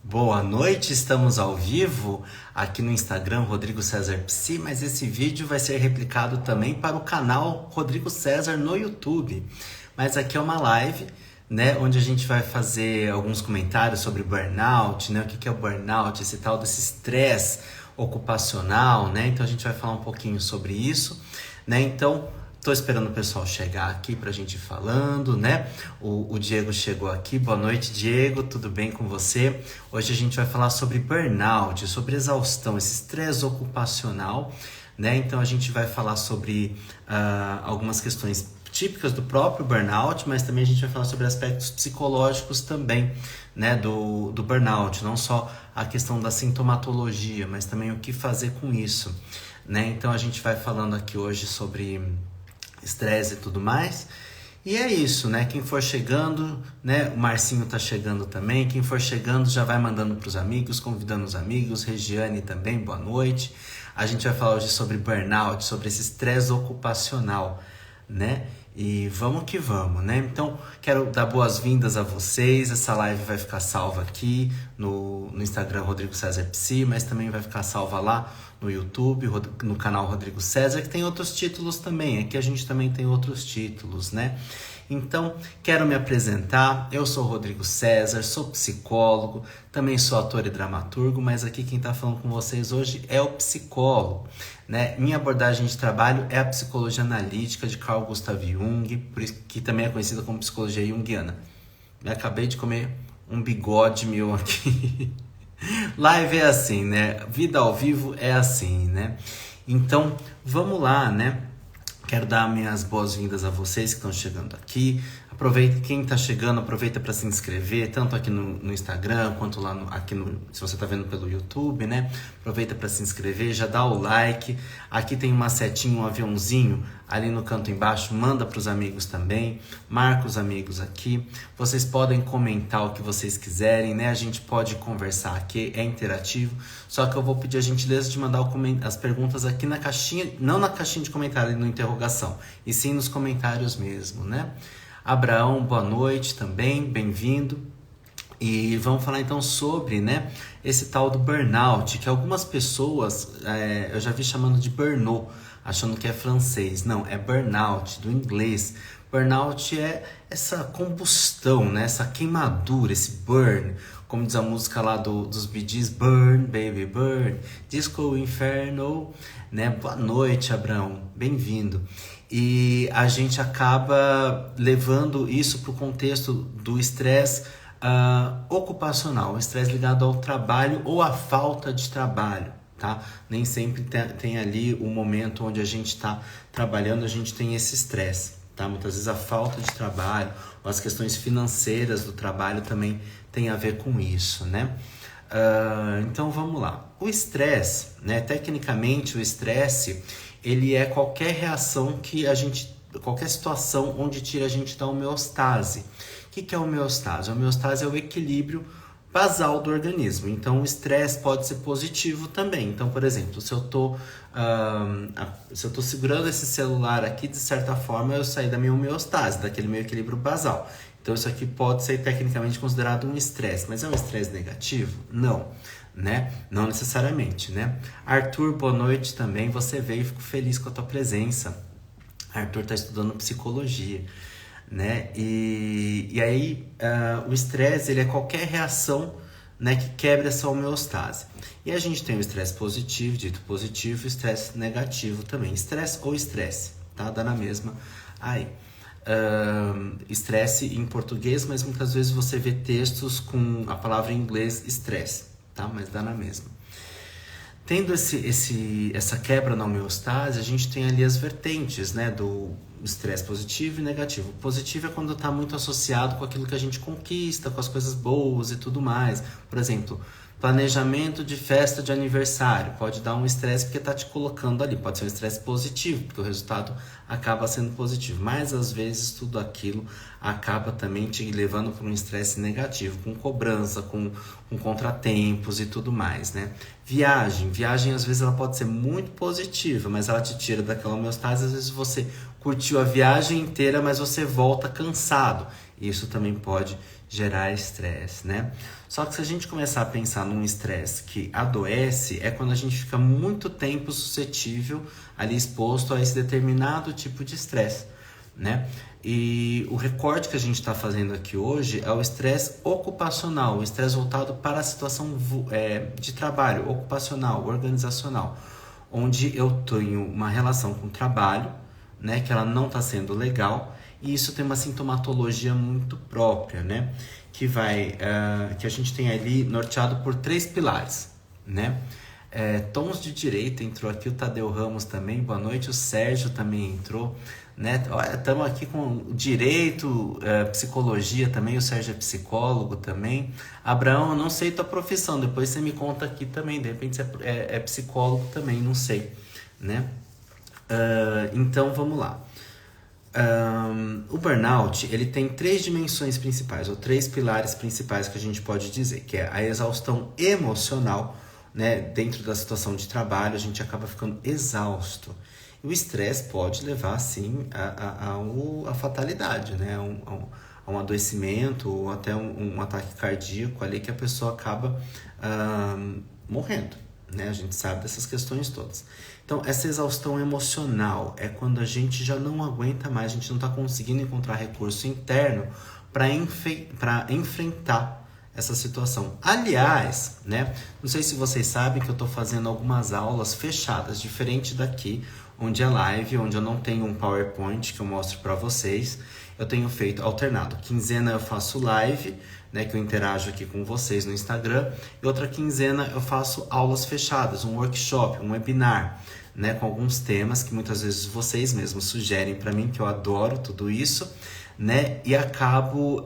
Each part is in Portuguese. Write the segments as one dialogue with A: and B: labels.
A: Boa noite, estamos ao vivo aqui no Instagram Rodrigo César Psi, mas esse vídeo vai ser replicado também para o canal Rodrigo César no YouTube. Mas aqui é uma live, né, onde a gente vai fazer alguns comentários sobre burnout, né, o que é o burnout, esse tal desse estresse ocupacional, né? Então a gente vai falar um pouquinho sobre isso, né? Então tô esperando o pessoal chegar aqui pra gente ir falando, né? O Diego chegou aqui. Boa noite, Diego. Tudo bem com você? Hoje a gente vai falar sobre burnout, sobre exaustão, esse estresse ocupacional, né? Então a gente vai falar sobre algumas questões típicas do próprio burnout, mas também a gente vai falar sobre aspectos psicológicos também, né, do burnout, não só a questão da sintomatologia, mas também o que fazer com isso, né? Então a gente vai falando aqui hoje sobre estresse e tudo mais. E é isso, né? Quem for chegando, né? O Marcinho tá chegando também. Quem for chegando já vai mandando pros amigos, convidando os amigos. Regiane também, boa noite. A gente vai falar hoje sobre burnout, sobre esse estresse ocupacional, né? E vamos que vamos, né? Então, quero dar boas-vindas a vocês. Essa live vai ficar salva aqui no Instagram Rodrigo César Psi, mas também vai ficar salva lá no YouTube, no canal Rodrigo César, que tem outros títulos também. Aqui a gente também tem outros títulos, né? Então, quero me apresentar. Eu sou Rodrigo César, sou psicólogo, também sou ator e dramaturgo, mas aqui quem está falando com vocês hoje é o psicólogo, né? Minha abordagem de trabalho é a psicologia analítica de Carl Gustav Jung, por isso que também é conhecida como psicologia junguiana. Eu acabei de comer um bigode meu aqui. Live é assim, né? Vida ao vivo é assim, né? Então, vamos lá, né? Quero dar minhas boas-vindas a vocês que estão chegando aqui. Aproveita, quem está chegando, aproveita para se inscrever, tanto aqui no Instagram, quanto lá se você está vendo pelo YouTube, né? Aproveita para se inscrever, já dá o like. Aqui tem uma setinha, um aviãozinho ali no canto embaixo, manda para os amigos também, marca os amigos aqui. Vocês podem comentar o que vocês quiserem, né? A gente pode conversar aqui, é interativo. Só que eu vou pedir a gentileza de mandar as perguntas aqui na caixinha, não na caixinha de comentário, no interrogação, e sim nos comentários mesmo, né? Abraão, boa noite também, bem-vindo. E vamos falar então sobre, né, esse tal do burnout, que algumas pessoas eu já vi chamando de burnout, achando que é francês. Não, é burnout, do inglês. Burnout é essa combustão, né, essa queimadura, esse burn, como diz a música lá dos Bee Gees, Burn, Baby, Burn, Disco Inferno, né? Boa noite, Abraão, bem-vindo. E a gente acaba levando isso para o contexto do estresse ocupacional, o estresse ligado ao trabalho ou à falta de trabalho, tá? Nem sempre tem ali o momento onde a gente está trabalhando, a gente tem esse estresse, tá? Muitas vezes a falta de trabalho ou as questões financeiras do trabalho também tem a ver com isso, né? Então vamos lá. O estresse, né? Tecnicamente o estresse ele é qualquer reação qualquer situação onde tira a gente da homeostase. O que é a homeostase? A homeostase é o equilíbrio basal do organismo. Então, o estresse pode ser positivo também. Então, por exemplo, se eu tô segurando esse celular aqui, de certa forma, eu saí da minha homeostase, daquele meu equilíbrio basal. Então, isso aqui pode ser tecnicamente considerado um estresse. Mas é um estresse negativo? Não. Né? Não necessariamente, né? Arthur, boa noite também. Você veio, fico feliz com a tua presença. Arthur está estudando psicologia, né? E aí o estresse ele é qualquer reação, né, que quebra essa homeostase. E a gente tem o estresse positivo, dito positivo, e o estresse negativo também. Estresse ou estresse, tá? Dá na mesma aí. Estresse em português, mas muitas vezes você vê textos com a palavra em inglês estresse, tá? Mas dá na mesma. Tendo essa quebra na homeostase, a gente tem ali as vertentes, né, do estresse positivo e negativo. O positivo é quando está muito associado com aquilo que a gente conquista, com as coisas boas e tudo mais. Por exemplo, planejamento de festa de aniversário pode dar um estresse porque está te colocando ali. Pode ser um estresse positivo, porque o resultado acaba sendo positivo. Mas, às vezes, tudo aquilo acaba também te levando para um estresse negativo, com cobrança, com contratempos e tudo mais, né? Viagem, às vezes, ela pode ser muito positiva, mas ela te tira daquela homeostase. Às vezes, você curtiu a viagem inteira, mas você volta cansado. Isso também pode gerar estresse, né? Só que se a gente começar a pensar num estresse que adoece, é quando a gente fica muito tempo suscetível, ali exposto a esse determinado tipo de estresse, né? E o recorte que a gente está fazendo aqui hoje é o estresse ocupacional, o estresse voltado para a situação de trabalho, ocupacional, organizacional, onde eu tenho uma relação com o trabalho, né, que ela não está sendo legal, e isso tem uma sintomatologia muito própria, né, que a gente tem ali norteado por 3 pilares, né? Tons de direito entrou aqui, o Tadeu Ramos também, boa noite, o Sérgio também entrou, né? Estamos aqui com direito, psicologia também, o Sérgio é psicólogo também. Abraão, eu não sei tua profissão, depois você me conta aqui também, de repente você é psicólogo também, não sei, né? Então vamos lá. O burnout, ele tem 3 dimensões principais, ou 3 pilares principais que a gente pode dizer, que é a exaustão emocional, né? Dentro da situação de trabalho, a gente acaba ficando exausto. E o estresse pode levar, sim, a fatalidade, né? A um adoecimento ou até um ataque cardíaco ali que a pessoa acaba morrendo, né? A gente sabe dessas questões todas. Então, essa exaustão emocional é quando a gente já não aguenta mais, a gente não está conseguindo encontrar recurso interno para enfrentar essa situação. Aliás, né? Não sei se vocês sabem que eu estou fazendo algumas aulas fechadas, diferente daqui, onde é live, onde eu não tenho um PowerPoint que eu mostro para vocês. Eu tenho feito alternado. Quinzena eu faço live, né, que eu interajo aqui com vocês no Instagram. E outra quinzena eu faço aulas fechadas, um workshop, um webinar, né, com alguns temas que muitas vezes vocês mesmos sugerem para mim, que eu adoro tudo isso, né, e acabo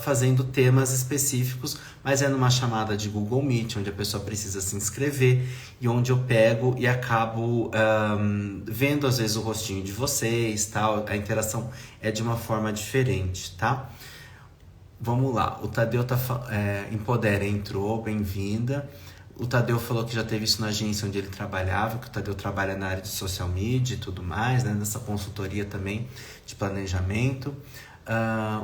A: fazendo temas específicos, mas é numa chamada de Google Meet, onde a pessoa precisa se inscrever e onde eu pego e acabo vendo às vezes o rostinho de vocês, tal. A interação é de uma forma diferente, tá? Vamos lá, o Tadeu Empodera entrou, bem-vinda. O Tadeu falou que já teve isso na agência onde ele trabalhava, que o Tadeu trabalha na área de social media e tudo mais, né? Nessa consultoria também de planejamento.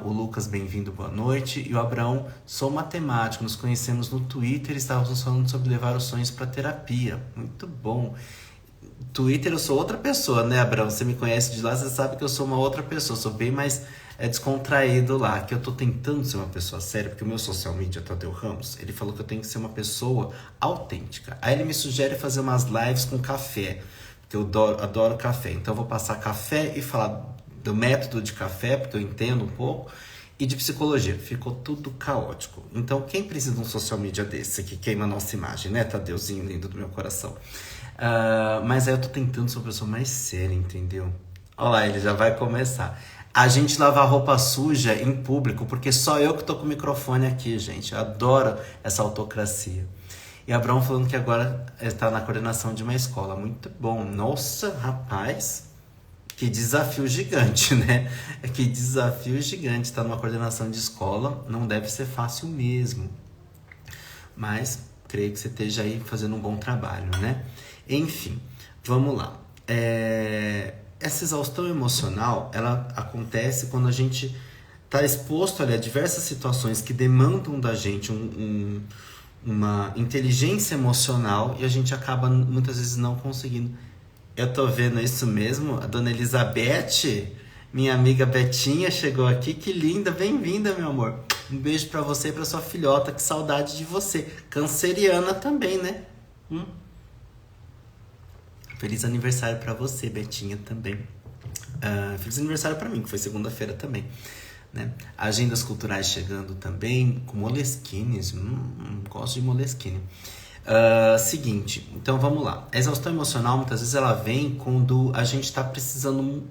A: O Lucas, bem-vindo, boa noite. E o Abraão, sou matemático, nos conhecemos no Twitter e estávamos falando sobre levar os sonhos para terapia. Muito bom. Twitter eu sou outra pessoa, né, Abraão? Você me conhece de lá, você sabe que eu sou uma outra pessoa, sou bem mais descontraído lá, que eu tô tentando ser uma pessoa séria, porque o meu social media, Tadeu Ramos, ele falou que eu tenho que ser uma pessoa autêntica. Aí ele me sugere fazer umas lives com café, porque eu adoro café. Então eu vou passar café e falar do método de café, porque eu entendo um pouco, e de psicologia. Ficou tudo caótico. Então quem precisa de um social media desse que queima a nossa imagem, né, Tadeuzinho lindo do meu coração? Mas aí eu tô tentando ser uma pessoa mais séria, entendeu? Olha lá, ele já vai começar. A gente lavar roupa suja em público, porque só eu que tô com o microfone aqui, gente. Eu adoro essa autocracia. E Abraão falando que agora está na coordenação de uma escola. Muito bom. Nossa, rapaz, que desafio gigante, né? Que desafio gigante estar numa coordenação de escola. Não deve ser fácil mesmo. Mas creio que você esteja aí fazendo um bom trabalho, né? Enfim, vamos lá. Essa exaustão emocional, ela acontece quando a gente está exposto ali, a diversas situações que demandam da gente uma inteligência emocional e a gente acaba muitas vezes não conseguindo. Eu tô vendo isso mesmo, a dona Elizabeth, minha amiga Betinha chegou aqui, que linda, bem-vinda, meu amor. Um beijo pra você e pra sua filhota, que saudade de você. Canceriana também, né? Feliz aniversário pra você, Betinha, também. Feliz aniversário pra mim, que foi segunda-feira também, né? Agendas culturais chegando também, com Moleskines. Gosto de Moleskine. Seguinte, então vamos lá. A exaustão emocional, muitas vezes, ela vem quando a gente tá precisando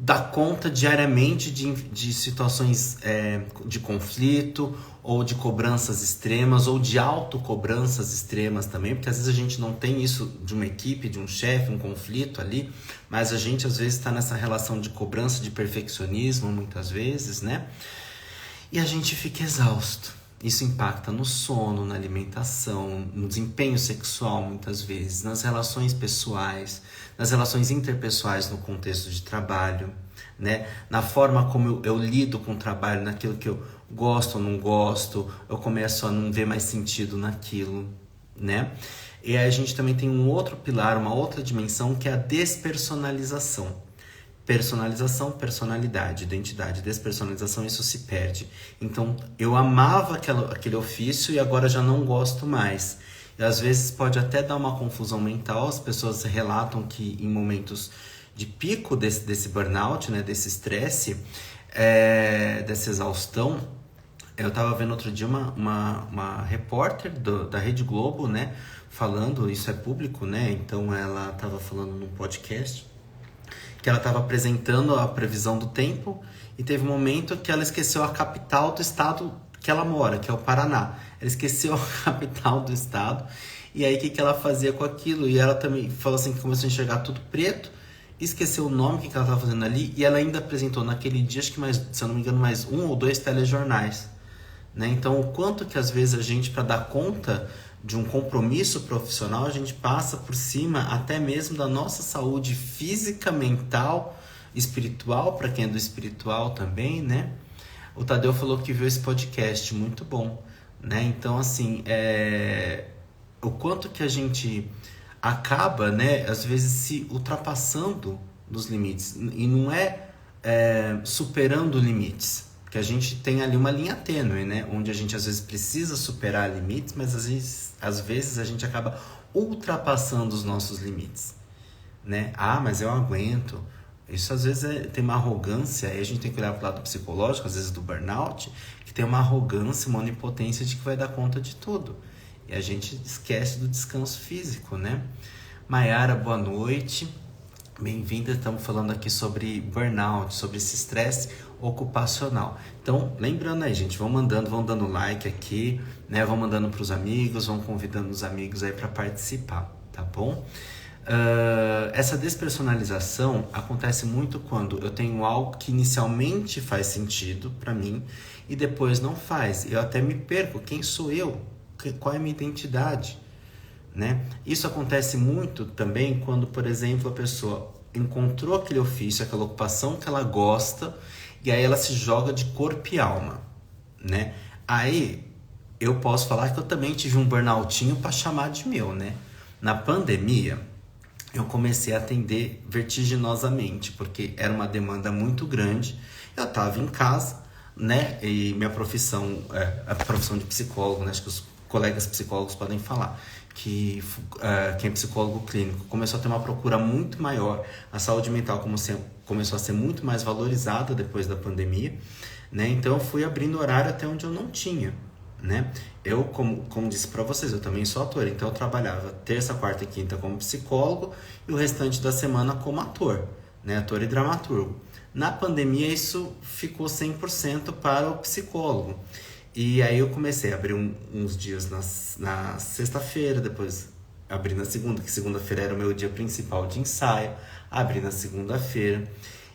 A: dar conta diariamente de situações de conflito, ou de cobranças extremas, ou de autocobranças extremas também, porque às vezes a gente não tem isso de uma equipe, de um chefe, um conflito ali, mas a gente às vezes está nessa relação de cobrança, de perfeccionismo, muitas vezes, né? E a gente fica exausto. Isso impacta no sono, na alimentação, no desempenho sexual, muitas vezes, nas relações pessoais, nas relações interpessoais no contexto de trabalho, né? Na forma como eu lido com o trabalho, naquilo que eu gosto ou não gosto, eu começo a não ver mais sentido naquilo, né? E aí a gente também tem um outro pilar, uma outra dimensão, que é a despersonalização. Personalização, personalidade, identidade, despersonalização, isso se perde. Então, eu amava aquele ofício e agora já não gosto mais. E às vezes pode até dar uma confusão mental, as pessoas relatam que em momentos de pico desse burnout, né, desse estresse, dessa exaustão. Eu estava vendo outro dia uma repórter da Rede Globo, né, falando, isso é público, né, então ela estava falando num podcast, que ela estava apresentando a previsão do tempo e teve um momento que ela esqueceu a capital do estado que ela mora, que é o Paraná. Ela esqueceu a capital do estado e aí o que ela fazia com aquilo? E ela também falou assim que começou a enxergar tudo preto, esqueceu o nome que ela estava fazendo ali e ela ainda apresentou naquele dia, acho que mais, se eu não me engano, mais 1 ou 2 telejornais. Né? Então, o quanto que às vezes a gente, para dar conta de um compromisso profissional, a gente passa por cima até mesmo da nossa saúde física, mental, espiritual, para quem é do espiritual também, né? O Tadeu falou que viu esse podcast, muito bom, né? Então, assim, o quanto que a gente acaba, né, às vezes se ultrapassando nos limites, e não superando limites, que a gente tem ali uma linha tênue, né? Onde a gente às vezes precisa superar limites, mas às vezes a gente acaba ultrapassando os nossos limites, né? Ah, mas eu aguento. Isso às vezes tem uma arrogância, aí a gente tem que olhar para o lado psicológico, às vezes do burnout, que tem uma arrogância, uma onipotência de que vai dar conta de tudo. E a gente esquece do descanso físico, né? Maiara, boa noite. Bem-vinda, estamos falando aqui sobre burnout, sobre esse estresse ocupacional. Então, lembrando aí, gente, vão dando like aqui, né? Vão mandando para os amigos, vão convidando os amigos aí para participar, tá bom? Essa despersonalização acontece muito quando eu tenho algo que inicialmente faz sentido para mim e depois não faz. Eu até me perco, quem sou eu? Qual é a minha identidade? Né? Isso acontece muito também quando, por exemplo, a pessoa encontrou aquele ofício, aquela ocupação que ela gosta, e aí ela se joga de corpo e alma, né? Aí eu posso falar que eu também tive um burnoutinho para chamar de meu, né? Na pandemia, eu comecei a atender vertiginosamente, porque era uma demanda muito grande. Eu estava em casa, né? E minha profissão, a profissão de psicólogo, né? Acho que os colegas psicólogos podem falar, que quem é psicólogo clínico começou a ter uma procura muito maior, a saúde mental começou a ser muito mais valorizada depois da pandemia, né? Então eu fui abrindo horário até onde eu não tinha, né? Eu, como disse para vocês, eu também sou ator, então eu trabalhava terça, quarta e quinta como psicólogo e o restante da semana como ator, né? Ator e dramaturgo. Na pandemia isso ficou 100% para o psicólogo. E aí eu comecei a abrir uns dias na sexta-feira, depois abri na segunda, que segunda-feira era o meu dia principal de ensaio, abri na segunda-feira.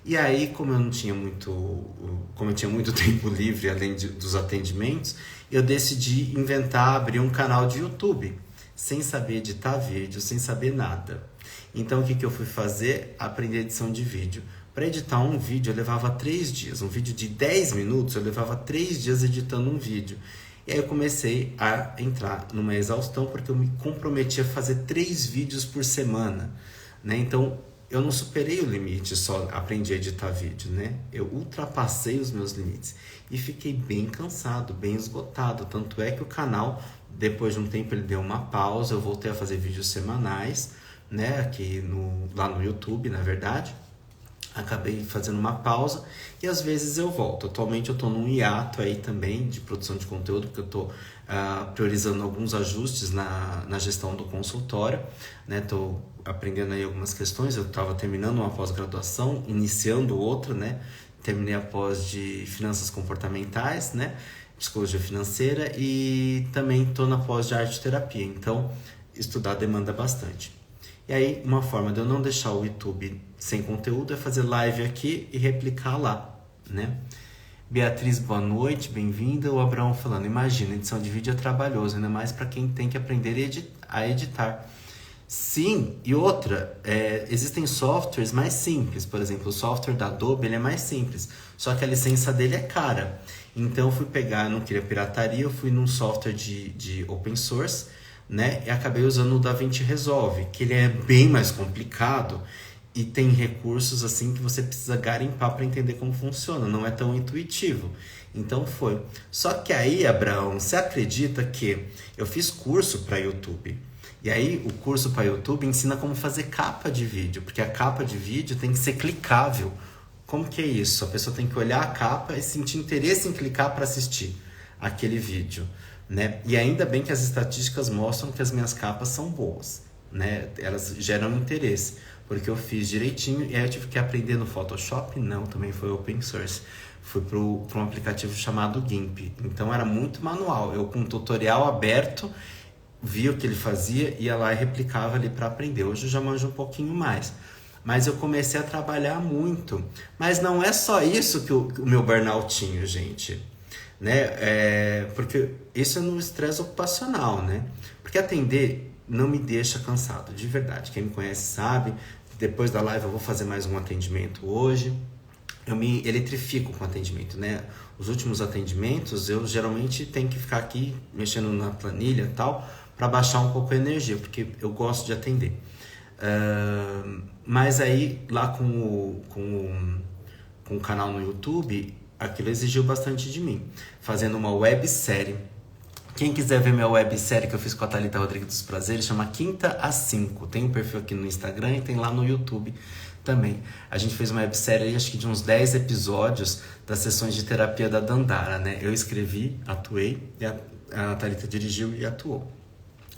A: E aí, como eu tinha muito tempo livre, além dos atendimentos, eu decidi abrir um canal de YouTube, sem saber editar vídeo, sem saber nada. Então o que eu fui fazer? Aprender edição de vídeo. Para editar um vídeo eu levava 3 dias. Um vídeo de 10 minutos eu levava 3 dias editando um vídeo. E aí eu comecei a entrar numa exaustão porque eu me comprometi a fazer 3 vídeos por semana, né? Então eu não superei o limite, só aprendi a editar vídeo, né? Eu ultrapassei os meus limites e fiquei bem cansado, bem esgotado. Tanto é que o canal, depois de um tempo, ele deu uma pausa. Eu voltei a fazer vídeos semanais, né? Lá no YouTube, na verdade. Acabei fazendo uma pausa e às vezes eu volto. Atualmente eu estou num hiato aí também de produção de conteúdo, porque eu estou priorizando alguns ajustes na gestão do consultório, né? Estou aprendendo aí algumas questões. Eu estava terminando uma pós-graduação, iniciando outra, né? Terminei a pós de finanças comportamentais, né? Psicologia financeira, e também estou na pós de arte terapia. Então, estudar demanda bastante. E aí, uma forma de eu não deixar o YouTube sem conteúdo é fazer live aqui e replicar lá, né? Beatriz, boa noite, bem-vinda. O Abraão falando, imagina, edição de vídeo é trabalhoso, ainda mais para quem tem que aprender a editar. Sim, e outra, existem softwares mais simples. Por exemplo, o software da Adobe, ele é mais simples, só que a licença dele é cara. Então eu fui pegar, não queria pirataria, eu fui num software de open source, né? E acabei usando o DaVinci Resolve, que ele é bem mais complicado e tem recursos assim que você precisa garimpar para entender como funciona, não é tão intuitivo. Então foi. Só que aí, Abraão, você acredita que eu fiz curso para YouTube? E aí o curso para YouTube ensina como fazer capa de vídeo, porque a capa de vídeo tem que ser clicável. Como que é isso? A pessoa tem que olhar a capa e sentir interesse em clicar para assistir aquele vídeo, né? E ainda bem que as estatísticas mostram que as minhas capas são boas, né? Elas geram interesse, porque eu fiz direitinho e aí eu tive que aprender no Photoshop. Não, também foi open source. Fui para um aplicativo chamado GIMP. Então era muito manual. Eu com um tutorial aberto, via o que ele fazia, ia lá e replicava ali para aprender. Hoje eu já manjo um pouquinho mais. Mas eu comecei a trabalhar muito. Mas não é só isso que o meu burnout tinha, gente. Né? Porque isso é no estresse ocupacional, né? Porque atender não me deixa cansado, de verdade. Quem me conhece sabe. Depois da live eu vou fazer mais um atendimento hoje. Eu me eletrifico com o atendimento, né? Os últimos atendimentos eu geralmente tenho que ficar aqui mexendo na planilha e tal, para baixar um pouco a energia, porque eu gosto de atender. Mas aí lá com o canal no YouTube, aquilo exigiu bastante de mim, fazendo uma websérie. Quem quiser ver minha websérie que eu fiz com a Thalita Rodrigues dos Prazeres, chama Quinta às 5. Tem um perfil aqui no Instagram e tem lá no YouTube também. A gente fez uma websérie, acho que de uns 10 episódios das sessões de terapia da Dandara, né? Eu escrevi, atuei, e a Thalita dirigiu e atuou.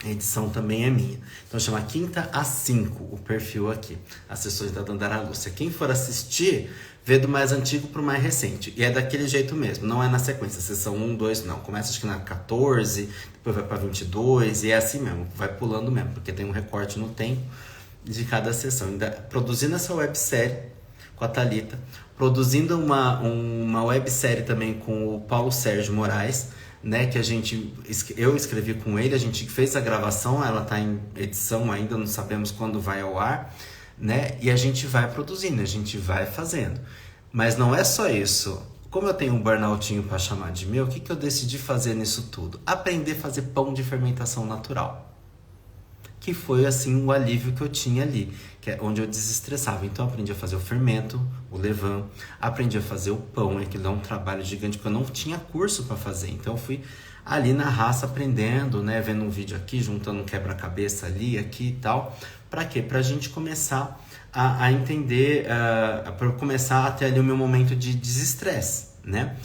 A: A edição também é minha. Então chama Quinta às 5, o perfil aqui. As sessões da Dandara Lúcia. Quem for assistir, vê do mais antigo pro mais recente. E é daquele jeito mesmo, não é na sequência. Sessão 1, 2, não. Começa acho que na 14, depois vai pra 22, e é assim mesmo. Vai pulando mesmo, porque tem um recorte no tempo de cada sessão. Ainda produzindo essa websérie com a Thalita. Produzindo uma websérie também com o Paulo Sérgio Moraes, né, que eu escrevi com ele, a gente fez a gravação, ela tá em edição ainda, não sabemos quando vai ao ar, né, e a gente vai produzindo, a gente vai fazendo. Mas não é só isso. Como eu tenho um burnoutinho para chamar de meu, o que eu decidi fazer nisso tudo? Aprender a fazer pão de fermentação natural. Que foi assim o alívio que eu tinha ali, que é onde eu desestressava. Então eu aprendi a fazer o fermento, o levain, aprendi a fazer o pão, que dá um trabalho gigante, porque eu não tinha curso para fazer. Então eu fui ali na raça aprendendo, né, vendo um vídeo aqui, juntando um quebra-cabeça ali, aqui e tal. Para quê? Pra gente começar a entender, para começar a ter ali o meu momento de desestresse, né?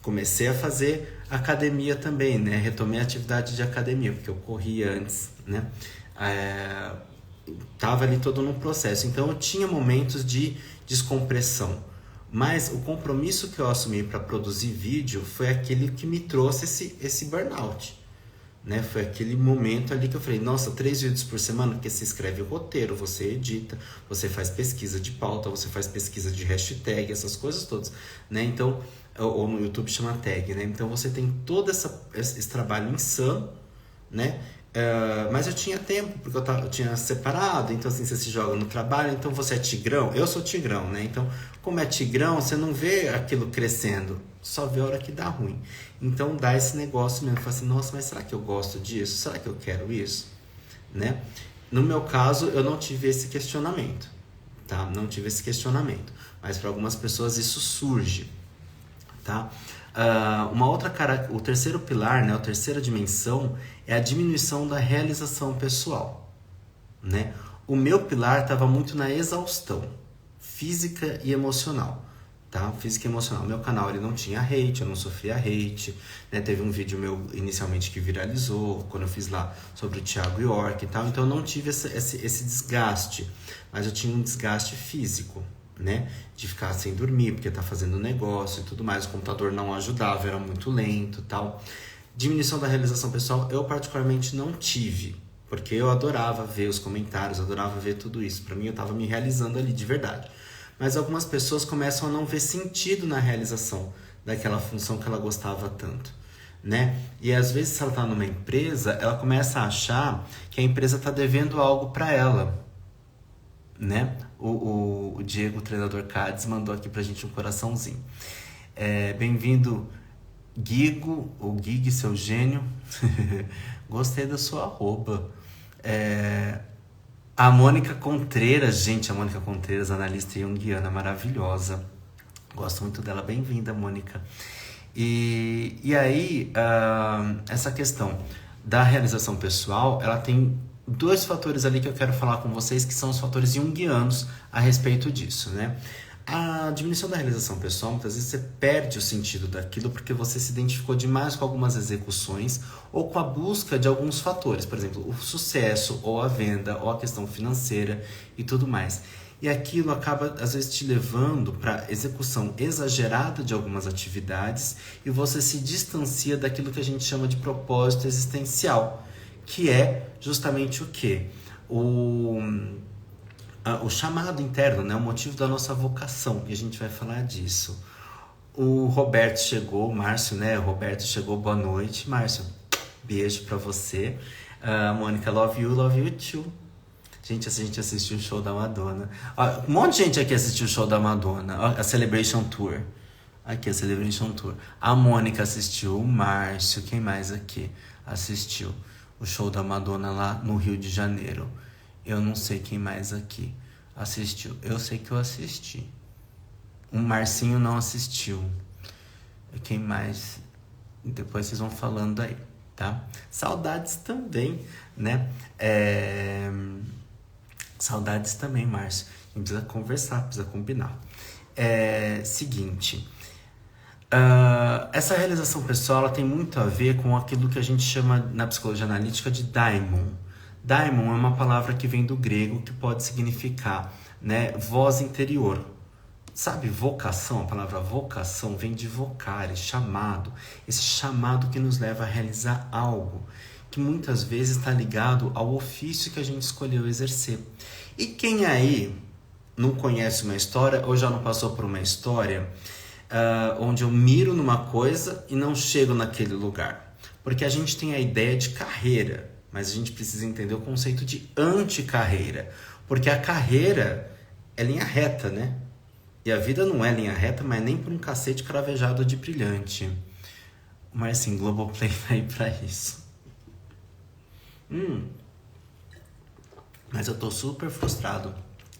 A: Comecei a fazer academia também, né? Retomei a atividade de academia, porque eu corria antes, né? Tava ali todo no processo. Então eu tinha momentos de descompressão. Mas o compromisso que eu assumi para produzir vídeo foi aquele que me trouxe esse burnout. Né? Foi aquele momento ali que eu falei, nossa, 3 vídeos por semana, porque você escreve o roteiro, você edita, você faz pesquisa de pauta, você faz pesquisa de hashtag, essas coisas todas, né? Então, ou no YouTube chama tag, né? Então você tem todo esse trabalho insano, né? Mas eu tinha tempo, porque eu tinha separado, então assim, você se joga no trabalho, então você é tigrão, eu sou tigrão, né? Então, como é tigrão, você não vê aquilo crescendo, só vê a hora que dá ruim. Então dá esse negócio mesmo, fala assim, nossa, mas será que eu gosto disso? Será que eu quero isso? Né? No meu caso, eu não tive esse questionamento, tá? Não tive esse questionamento, mas para algumas pessoas isso surge, tá? O terceiro pilar, né, a terceira dimensão é a diminuição da realização pessoal, né? O meu pilar estava muito na exaustão física e emocional, tá? Física e emocional. Meu canal ele não tinha hate, eu não sofria hate, né? Teve um vídeo meu inicialmente que viralizou, quando eu fiz lá sobre o Thiago York e tal, então eu não tive esse desgaste, mas eu tinha um desgaste físico, né? De ficar sem dormir, porque tá fazendo negócio e tudo mais, o computador não ajudava, era muito lento e tal. Diminuição da realização pessoal, eu particularmente não tive, porque eu adorava ver os comentários, adorava ver tudo isso. Pra mim, eu tava me realizando ali de verdade. Mas algumas pessoas começam a não ver sentido na realização daquela função que ela gostava tanto, né? E às vezes, se ela tá numa empresa, ela começa a achar que a empresa tá devendo algo pra ela, né? O Diego, o treinador Cades, mandou aqui pra gente um coraçãozinho. Bem-vindo, Guigo, ou Gig, seu gênio. Gostei da sua arroba. A Mônica Contreiras, gente, a Mônica Contreiras, analista junguiana maravilhosa. Gosto muito dela, bem-vinda, Mônica. E aí, essa questão da realização pessoal, ela tem dois fatores ali que eu quero falar com vocês, que são os fatores junguianos a respeito disso, né? A diminuição da realização pessoal, muitas vezes você perde o sentido daquilo porque você se identificou demais com algumas execuções ou com a busca de alguns fatores, por exemplo, o sucesso ou a venda ou a questão financeira e tudo mais. E aquilo acaba, às vezes, te levando para execução exagerada de algumas atividades e você se distancia daquilo que a gente chama de propósito existencial, que é justamente o quê? O chamado interno, né? O motivo da nossa vocação, e a gente vai falar disso. O Roberto chegou, o Márcio, né? O Roberto chegou, boa noite. Márcio, beijo pra você. Mônica, love you too. Gente, a gente assistiu o show da Madonna. Um monte de gente aqui assistiu o show da Madonna, a Celebration Tour. Aqui, a Celebration Tour. A Mônica assistiu, o Márcio, quem mais aqui assistiu o show da Madonna lá no Rio de Janeiro? Eu não sei quem mais aqui assistiu. Eu sei que eu assisti. O Marcinho não assistiu. Quem mais? Depois vocês vão falando aí, tá? Saudades também, né? Saudades também, Márcio. A gente precisa conversar, precisa combinar. Seguinte. Essa realização pessoal ela tem muito a ver com aquilo que a gente chama na psicologia analítica de daimon. Daimon é uma palavra que vem do grego que pode significar, né, voz interior. Sabe, vocação, a palavra vocação vem de vocare, chamado. Esse chamado que nos leva a realizar algo, que muitas vezes está ligado ao ofício que a gente escolheu exercer. E quem aí não conhece uma história ou já não passou por uma história onde eu miro numa coisa e não chego naquele lugar? Porque a gente tem a ideia de carreira, mas a gente precisa entender o conceito de anticarreira. Porque a carreira é linha reta, né? E a vida não é linha reta, mas nem por um cacete cravejado de brilhante. Mas sim, Globoplay tá aí pra isso. Mas eu tô super frustrado,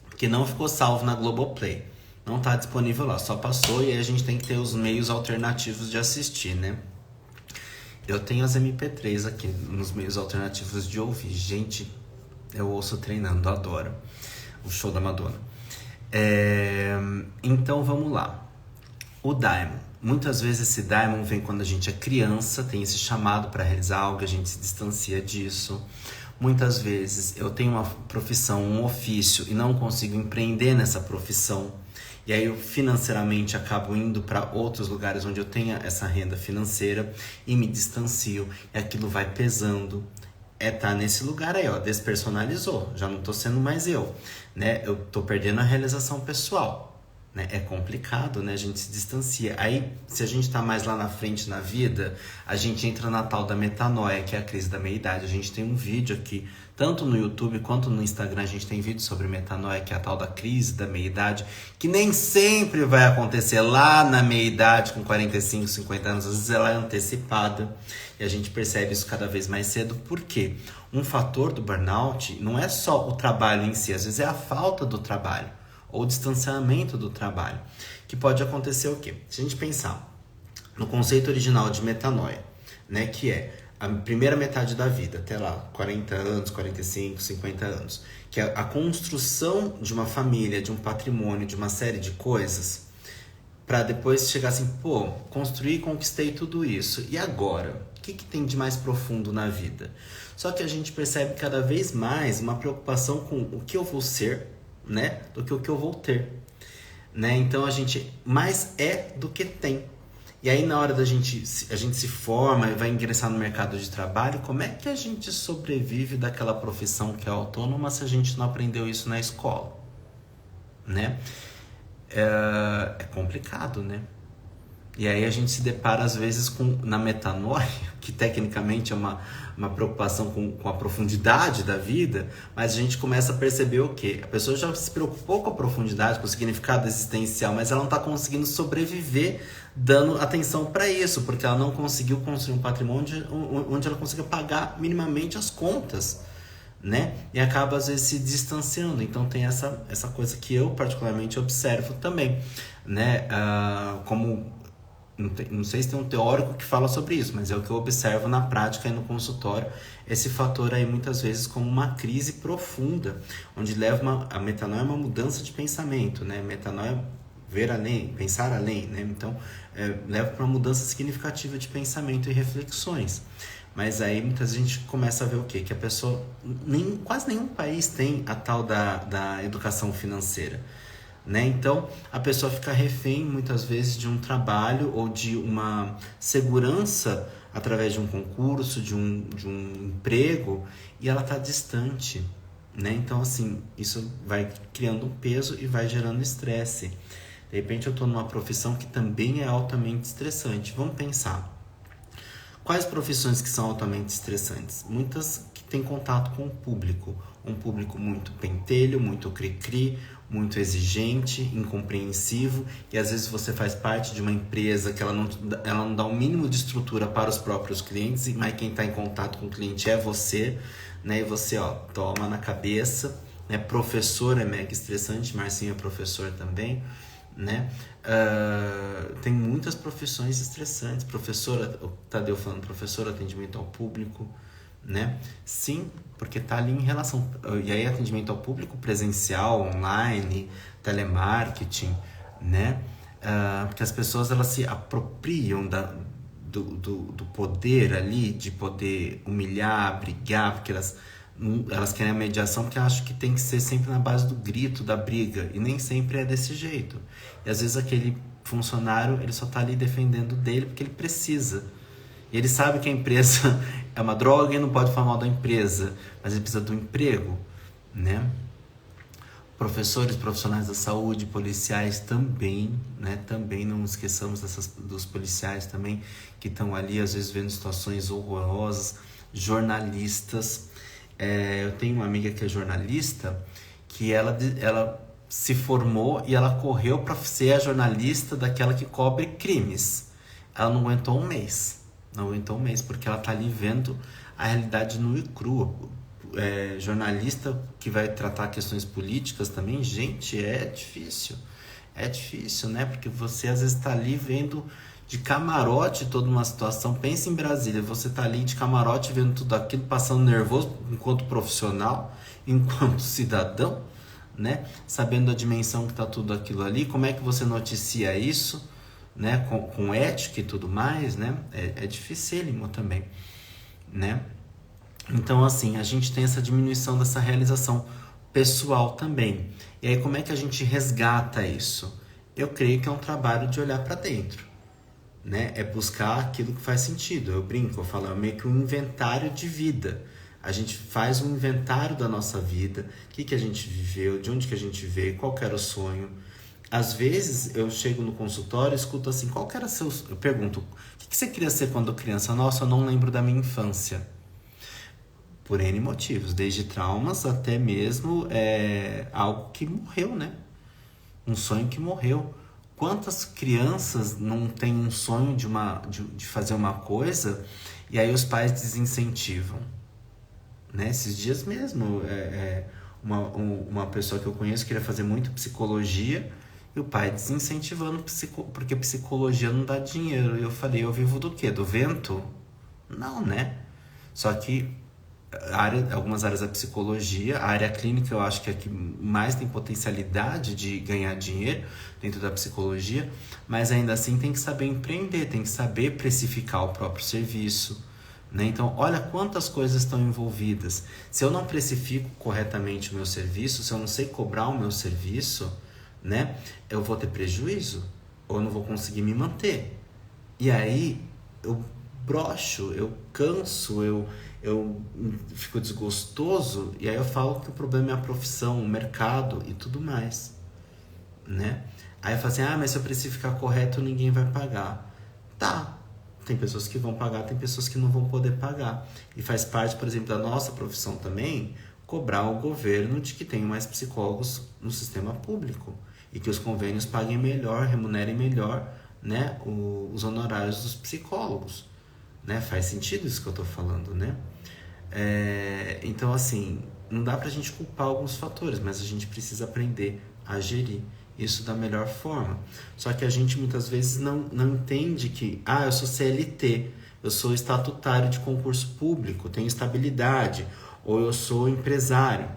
A: porque não ficou salvo na Globoplay. Não tá disponível lá, só passou e aí a gente tem que ter os meios alternativos de assistir, né? Eu tenho as MP3 aqui nos meios alternativos de ouvir. Gente, eu ouço treinando, adoro o show da Madonna. Então vamos lá. O daimon. Muitas vezes esse daimon vem quando a gente é criança, tem esse chamado para realizar algo, a gente se distancia disso. Muitas vezes eu tenho uma profissão, um ofício e não consigo empreender nessa profissão. E aí eu financeiramente acabo indo para outros lugares onde eu tenha essa renda financeira e me distancio. E aquilo vai pesando. Tá nesse lugar aí, ó, despersonalizou. Já não tô sendo mais eu, né? Eu tô perdendo a realização pessoal, né? É complicado, né? A gente se distancia. Aí, se a gente tá mais lá na frente na vida, a gente entra na tal da metanoia, que é a crise da meia-idade. A gente tem um vídeo aqui, tanto no YouTube quanto no Instagram, a gente tem vídeo sobre metanoia, que é a tal da crise da meia-idade, que nem sempre vai acontecer lá na meia-idade, com 45, 50 anos, às vezes ela é antecipada, e a gente percebe isso cada vez mais cedo. Por quê? Um fator do burnout não é só o trabalho em si, às vezes é a falta do trabalho, ou o distanciamento do trabalho, que pode acontecer o quê? Se a gente pensar no conceito original de metanoia, né, que é a primeira metade da vida, até lá, 40 anos, 45, 50 anos, que é a construção de uma família, de um patrimônio, de uma série de coisas, para depois chegar assim, pô, construí e conquistei tudo isso. E agora? O que tem de mais profundo na vida? Só que a gente percebe cada vez mais uma preocupação com o que eu vou ser, né, do que o que eu vou ter, né? Então a gente mais é do que tem. E aí na hora a gente se forma e vai ingressar no mercado de trabalho, como é que a gente sobrevive daquela profissão que é autônoma se a gente não aprendeu isso na escola, né? É complicado, né? E aí a gente se depara às vezes na metanoia, que tecnicamente é uma uma preocupação com a profundidade da vida, mas a gente começa a perceber o quê? A pessoa já se preocupou com a profundidade, com o significado existencial, mas ela não está conseguindo sobreviver dando atenção para isso, porque ela não conseguiu construir um patrimônio onde ela consiga pagar minimamente as contas, né? E acaba às vezes se distanciando. Então tem essa coisa que eu particularmente observo também, né? Como não sei se tem um teórico que fala sobre isso, mas é o que eu observo na prática e no consultório, esse fator aí muitas vezes como uma crise profunda, onde a metanoia é uma mudança de pensamento, né? Metanoia é ver além, pensar além, né? Então leva para uma mudança significativa de pensamento e reflexões. Mas aí muitas vezes a gente começa a ver o quê? Que a pessoa, quase nenhum país tem a tal da educação financeira, né? Então a pessoa fica refém muitas vezes de um trabalho ou de uma segurança através de um concurso, de um emprego, e ela está distante, né? Então assim, isso vai criando um peso e vai gerando estresse. De repente eu estou numa profissão que também é altamente estressante. Vamos pensar. Quais profissões que são altamente estressantes? Muitas que têm contato com o público. Um público muito pentelho, muito cri-cri, muito exigente, incompreensivo. E às vezes você faz parte de uma empresa que ela não dá o mínimo de estrutura para os próprios clientes, mas quem está em contato com o cliente é você, né? E você, toma na cabeça, né? Professor é mega estressante, Marcinho é professor também, né? Tem muitas profissões estressantes. Professora, o Tadeu falando, professor, atendimento ao público, né? Sim, porque tá ali em relação. E aí, atendimento ao público presencial, online, telemarketing, né? Porque as pessoas elas se apropriam do poder ali, de poder humilhar, brigar, porque elas querem a mediação porque acham que tem que ser sempre na base do grito, da briga, e nem sempre é desse jeito. E às vezes aquele funcionário ele só está ali defendendo dele porque ele precisa. E ele sabe que a empresa é uma droga e não pode falar mal da empresa, mas ele precisa do emprego, né? Professores, profissionais da saúde, policiais também, né? Também não esqueçamos dos policiais também que estão ali às vezes vendo situações horrorosas. Jornalistas. Eu tenho uma amiga que é jornalista, que ela se formou e ela correu para ser a jornalista daquela que cobre crimes. Ela não aguentou um mês. Não aguentou um mês, porque ela tá ali vendo a realidade nua e crua. Jornalista que vai tratar questões políticas também, gente, é difícil. É difícil, né? Porque você às vezes tá ali vendo de camarote toda uma situação. Pensa em Brasília, você tá ali de camarote vendo tudo aquilo, passando nervoso enquanto profissional, enquanto cidadão, né? Sabendo a dimensão que tá tudo aquilo ali, como é que você noticia isso, né? Com ética e tudo mais, né? É dificílimo também, né? Então, assim, a gente tem essa diminuição dessa realização pessoal também. E aí, como é que a gente resgata isso? Eu creio que é um trabalho de olhar para dentro, né? É buscar aquilo que faz sentido. Eu brinco, eu falo, é meio que um inventário de vida. A gente faz um inventário da nossa vida, o que a gente viveu, de onde que a gente veio, qual que era o sonho. Às vezes eu chego no consultório e escuto assim, qual que era seu... Eu pergunto, o que você queria ser quando criança? Nossa, eu não lembro da minha infância. Por N motivos, desde traumas até mesmo algo que morreu, né? Um sonho que morreu. Quantas crianças não têm um sonho de fazer uma coisa e aí os pais desincentivam? Né? Esses dias mesmo, uma pessoa que eu conheço queria fazer muito psicologia e o pai desincentivando porque psicologia não dá dinheiro. E eu falei, eu vivo do quê? Do vento? Não, né? Só que algumas áreas da psicologia, a área clínica eu acho que é a que mais tem potencialidade de ganhar dinheiro dentro da psicologia, mas ainda assim tem que saber empreender, tem que saber precificar o próprio serviço, né? Então olha quantas coisas estão envolvidas. Se eu não precifico corretamente o meu serviço, se eu não sei cobrar o meu serviço, né, eu vou ter prejuízo ou eu não vou conseguir me manter, e aí eu broxo, eu canso, eu fico desgostoso, e aí eu falo que o problema é a profissão, o mercado e tudo mais, né? Aí eu falo assim, mas se eu precificar correto ninguém vai pagar. Tá, tem pessoas que vão pagar, tem pessoas que não vão poder pagar. E faz parte, por exemplo, da nossa profissão também, cobrar ao governo de que tenham mais psicólogos no sistema público e que os convênios paguem melhor, remunerem melhor, né, os honorários dos psicólogos, né? Faz sentido isso que eu estou falando, né? Então, assim, não dá pra gente culpar alguns fatores, mas a gente precisa aprender a gerir isso da melhor forma. Só que a gente muitas vezes não entende que, eu sou CLT, eu sou estatutário de concurso público, tenho estabilidade, ou eu sou empresário,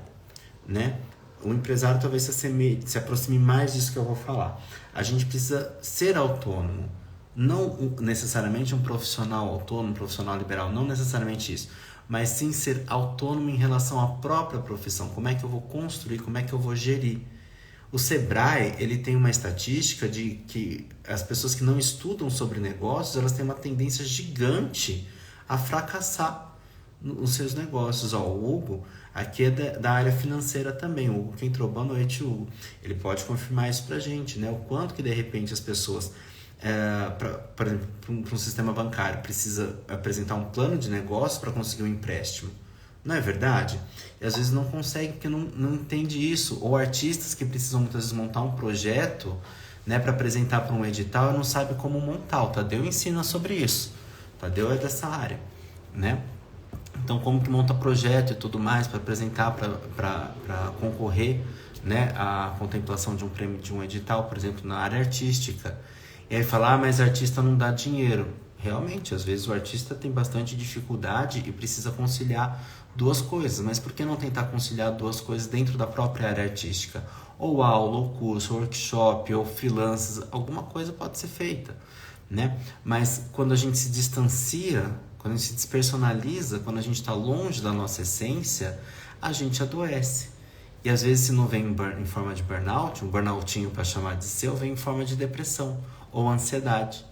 A: né? O empresário talvez se aproxime mais disso que eu vou falar. A gente precisa ser autônomo, não necessariamente um profissional autônomo, um profissional liberal, não necessariamente isso, mas sim ser autônomo em relação à própria profissão. Como é que eu vou construir, como é que eu vou gerir? O Sebrae, ele tem uma estatística de que as pessoas que não estudam sobre negócios, elas têm uma tendência gigante a fracassar nos seus negócios. O Hugo, aqui é da área financeira também. O Hugo que entrou, boa noite, Hugo. Ele pode confirmar isso pra gente, né? O quanto que de repente as pessoas, por exemplo, para um sistema bancário, precisa apresentar um plano de negócio para conseguir um empréstimo. Não é verdade? E às vezes não consegue porque não entende isso. Ou artistas que precisam muitas vezes montar um projeto, né, para apresentar para um edital e não sabe como montar. O Tadeu ensina sobre isso. O Tadeu é dessa área, né? Então, como que monta projeto e tudo mais para apresentar, para concorrer, né, à contemplação de um prêmio, de um edital, por exemplo, na área artística. E aí fala, mas artista não dá dinheiro. Realmente, às vezes o artista tem bastante dificuldade e precisa conciliar duas coisas. Mas por que não tentar conciliar duas coisas dentro da própria área artística? Ou aula, ou curso, ou workshop, ou freelances, alguma coisa pode ser feita, né? Mas quando a gente se distancia, quando a gente se despersonaliza, quando a gente está longe da nossa essência, a gente adoece. E às vezes, se não vem em forma de burnout, um burnoutinho para chamar de seu, vem em forma de depressão ou ansiedade.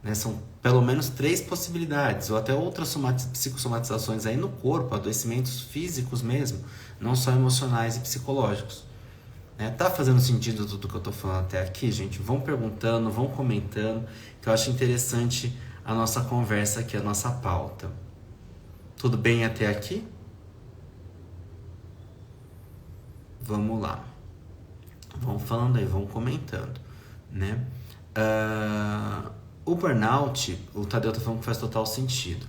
A: Né? São pelo menos 3 possibilidades, ou até outras psicossomatizações aí no corpo, adoecimentos físicos mesmo, não só emocionais e psicológicos. Né? Tá fazendo sentido tudo que eu tô falando até aqui, gente? Vão perguntando, vão comentando, que eu acho interessante a nossa conversa aqui, a nossa pauta. Tudo bem até aqui? Vamos lá. Vão falando aí, vão comentando, né? O burnout, o Tadeu tá falando que faz total sentido,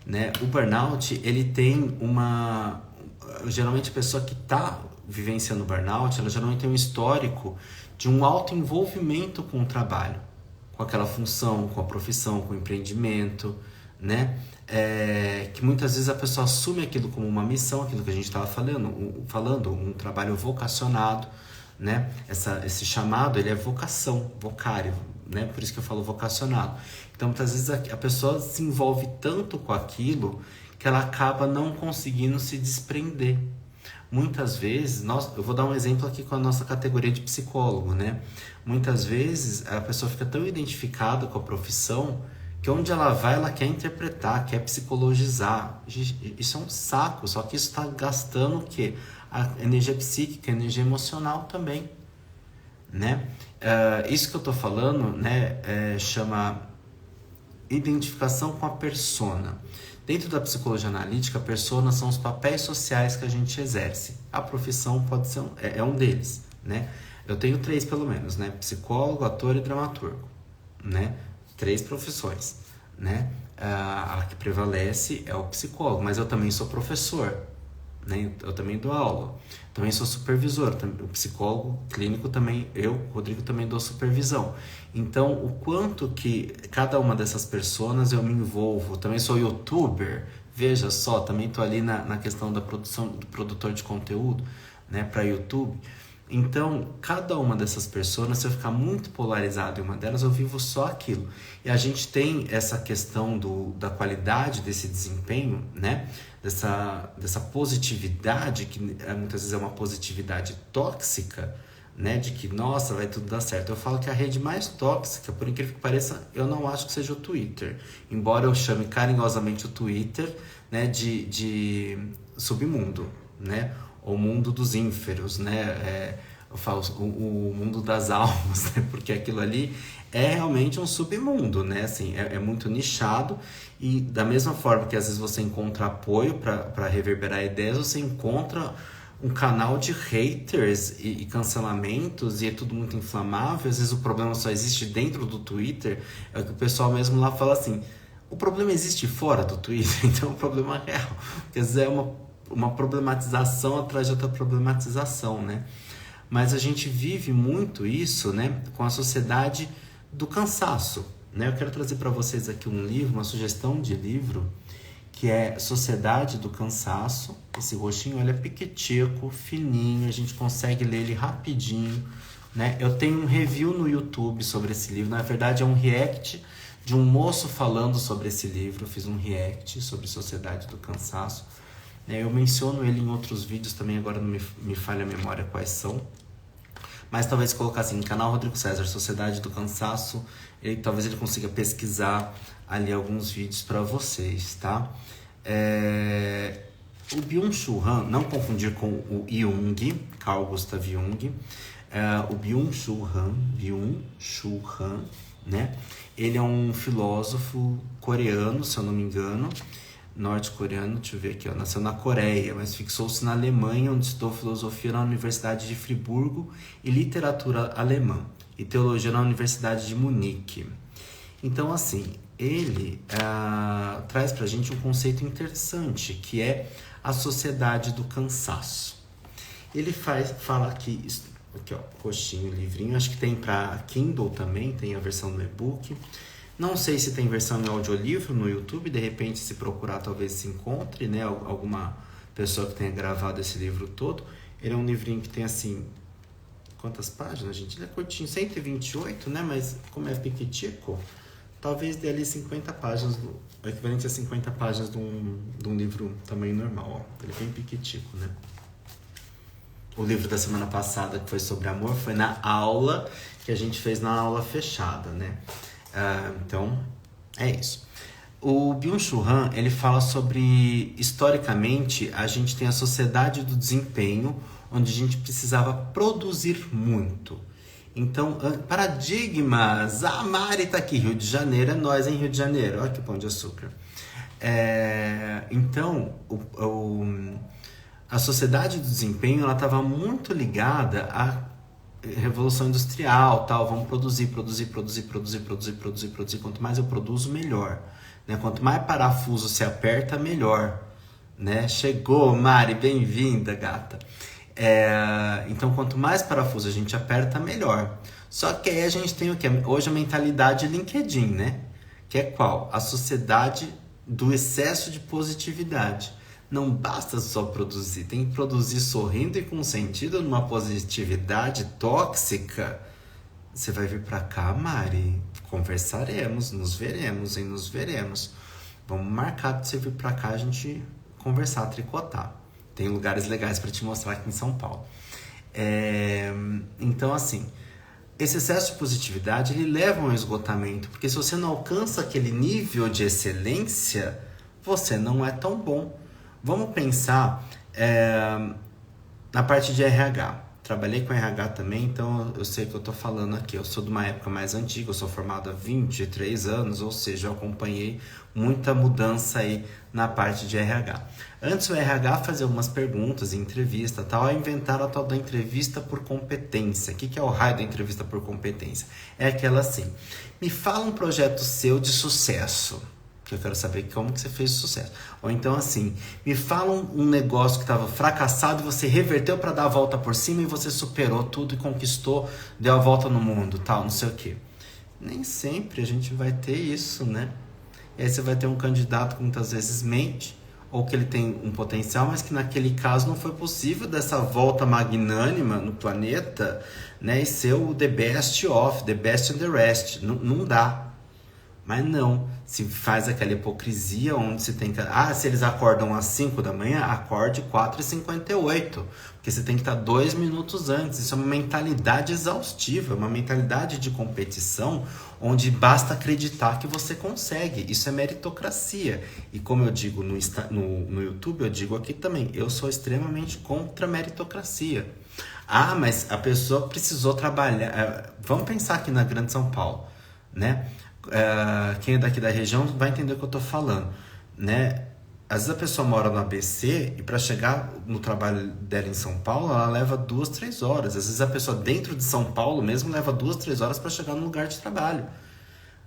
A: né? O burnout, ele tem geralmente a pessoa que tá vivenciando burnout, ela geralmente tem um histórico de um alto envolvimento com o trabalho, com aquela função, com a profissão, com o empreendimento, né? Que muitas vezes a pessoa assume aquilo como uma missão, aquilo que a gente estava falando, um trabalho vocacionado, né? Esse chamado, ele é vocação, vocário, né? Por isso que eu falo vocacionado. Então, muitas vezes a pessoa se envolve tanto com aquilo que ela acaba não conseguindo se desprender. Muitas vezes, eu vou dar um exemplo aqui com a nossa categoria de psicólogo, né? Muitas vezes a pessoa fica tão identificada com a profissão que onde ela vai, ela quer interpretar, quer psicologizar. Isso é um saco, só que isso está gastando o quê? A energia psíquica, a energia emocional também, né? Isso que eu estou falando, né, chama identificação com a persona. Dentro da psicologia analítica, a persona são os papéis sociais que a gente exerce. A profissão pode ser um deles, né? Eu tenho 3 pelo menos, né? Psicólogo, ator e dramaturgo, né? 3 profissões, né? A que prevalece é o psicólogo, mas eu também sou professor, né? Eu também dou aula, também sou supervisor, o psicólogo clínico também, Rodrigo, também dou supervisão. Então, o quanto que cada uma dessas personas eu me envolvo, também sou youtuber, veja só, também estou ali na questão da produção, do produtor de conteúdo, né, para YouTube. Então, cada uma dessas pessoas, se eu ficar muito polarizado em uma delas, eu vivo só aquilo. E a gente tem essa questão da qualidade desse desempenho, né? Dessa positividade, que muitas vezes é uma positividade tóxica, né? De que, nossa, vai tudo dar certo. Eu falo que a rede mais tóxica, por incrível que pareça, eu não acho que seja o Twitter. Embora eu chame carinhosamente o Twitter, né, de submundo, né? O mundo dos ínferos, né? eu falo o mundo das almas, né? Porque aquilo ali é realmente um submundo, né? Assim, é muito nichado, e da mesma forma que às vezes você encontra apoio para reverberar ideias, você encontra um canal de haters e cancelamentos, e é tudo muito inflamável. Às vezes o problema só existe dentro do Twitter. É o que o pessoal mesmo lá fala assim: o problema existe fora do Twitter, então é um problema real. Quer dizer, é uma problematização atrás de outra problematização, né? Mas a gente vive muito isso, né, com a sociedade do cansaço, né? Eu quero trazer para vocês aqui um livro, uma sugestão de livro, que é Sociedade do Cansaço. Esse roxinho, ele é pequetico, fininho, a gente consegue ler ele rapidinho, né? Eu tenho um review no YouTube sobre esse livro, na verdade é um react de um moço falando sobre esse livro. Eu fiz um react sobre Sociedade do Cansaço. Eu menciono ele em outros vídeos também, agora não me falha a memória quais são. Mas talvez colocar assim, canal Rodrigo César, Sociedade do Cansaço, talvez ele consiga pesquisar ali alguns vídeos para vocês, tá? O Byung-Chul Han, não confundir com o Jung, Carl Gustav Jung. O Byung-Chul Han, né? Ele é um filósofo coreano, se eu não me engano, norte-coreano, deixa eu ver aqui, ó, nasceu na Coreia, mas fixou-se na Alemanha, onde estudou filosofia na Universidade de Friburgo e literatura alemã, e teologia na Universidade de Munique. Então, assim, ele traz pra gente um conceito interessante, que é a sociedade do cansaço. Ele fala aqui, ó, roxinho, livrinho, acho que tem para Kindle também, tem a versão no e-book. Não sei se tem versão em audiolivro no YouTube, de repente se procurar talvez se encontre, né, alguma pessoa que tenha gravado esse livro todo. Ele é um livrinho que tem assim, quantas páginas, gente? Ele é curtinho, 128, né, mas como é pequitico, talvez dê ali 50 páginas, o equivalente a 50 páginas de um livro tamanho normal, ó. Ele é bem pequitico, né. O livro da semana passada, que foi sobre amor, foi na aula que a gente fez na aula fechada, né. Então, é isso. O Byung-Chul Han, ele fala sobre, historicamente, a gente tem a sociedade do desempenho, onde a gente precisava produzir muito. Então, paradigmas. A Mari tá aqui, Rio de Janeiro, é nós em Rio de Janeiro. Olha que pão de açúcar. Então, a sociedade do desempenho, ela estava muito ligada à Revolução Industrial, tal. Vamos produzir. Quanto mais eu produzo, melhor, né? Quanto mais parafuso se aperta, melhor, né? Chegou, Mari, bem-vinda, gata. Então, quanto mais parafuso a gente aperta, melhor. Só que aí a gente tem o que? Hoje a mentalidade LinkedIn, né? Que é qual? A sociedade do excesso de positividade. Não basta só produzir, tem que produzir sorrindo e com sentido, numa positividade tóxica. Você vai vir pra cá, Mari, conversaremos, nos veremos. Vamos marcar de você vir pra cá, a gente conversar, tricotar. Tem lugares legais para te mostrar aqui em São Paulo. Então, assim, esse excesso de positividade, ele leva a um esgotamento, porque se você não alcança aquele nível de excelência, você não é tão bom. Vamos pensar na parte de RH. Trabalhei com RH também, então eu sei o que eu estou falando aqui. Eu sou de uma época mais antiga, eu sou formado há 23 anos, ou seja, eu acompanhei muita mudança aí na parte de RH. Antes o RH fazia algumas perguntas em entrevista, tal, inventaram a tal da entrevista por competência. O que é o raio da entrevista por competência? É aquela assim: me fala um projeto seu de sucesso, que eu quero saber como que você fez sucesso. Ou então assim, me fala um negócio que estava fracassado e você reverteu para dar a volta por cima e você superou tudo e conquistou, deu a volta no mundo, tal, não sei o quê. Nem sempre a gente vai ter isso, né? E aí você vai ter um candidato que muitas vezes mente, ou que ele tem um potencial, mas que naquele caso não foi possível dessa volta magnânima no planeta, né? E ser o the best of, the best and the rest. Não dá. Mas não, se faz aquela hipocrisia onde se tem que... Ah, se eles acordam às 5 da manhã, acorde 4h58. Porque você tem que estar 2 minutos antes. Isso é uma mentalidade exaustiva, uma mentalidade de competição onde basta acreditar que você consegue. Isso é meritocracia. E como eu digo no YouTube, eu digo aqui também, eu sou extremamente contra a meritocracia. Ah, mas a pessoa precisou trabalhar... Vamos pensar aqui na Grande São Paulo, né? Quem é daqui da região vai entender o que eu tô falando, né? Às vezes a pessoa mora no ABC e para chegar no trabalho dela em São Paulo, ela leva 2, 3 horas. Às vezes a pessoa dentro de São Paulo mesmo leva 2, 3 horas para chegar no lugar de trabalho.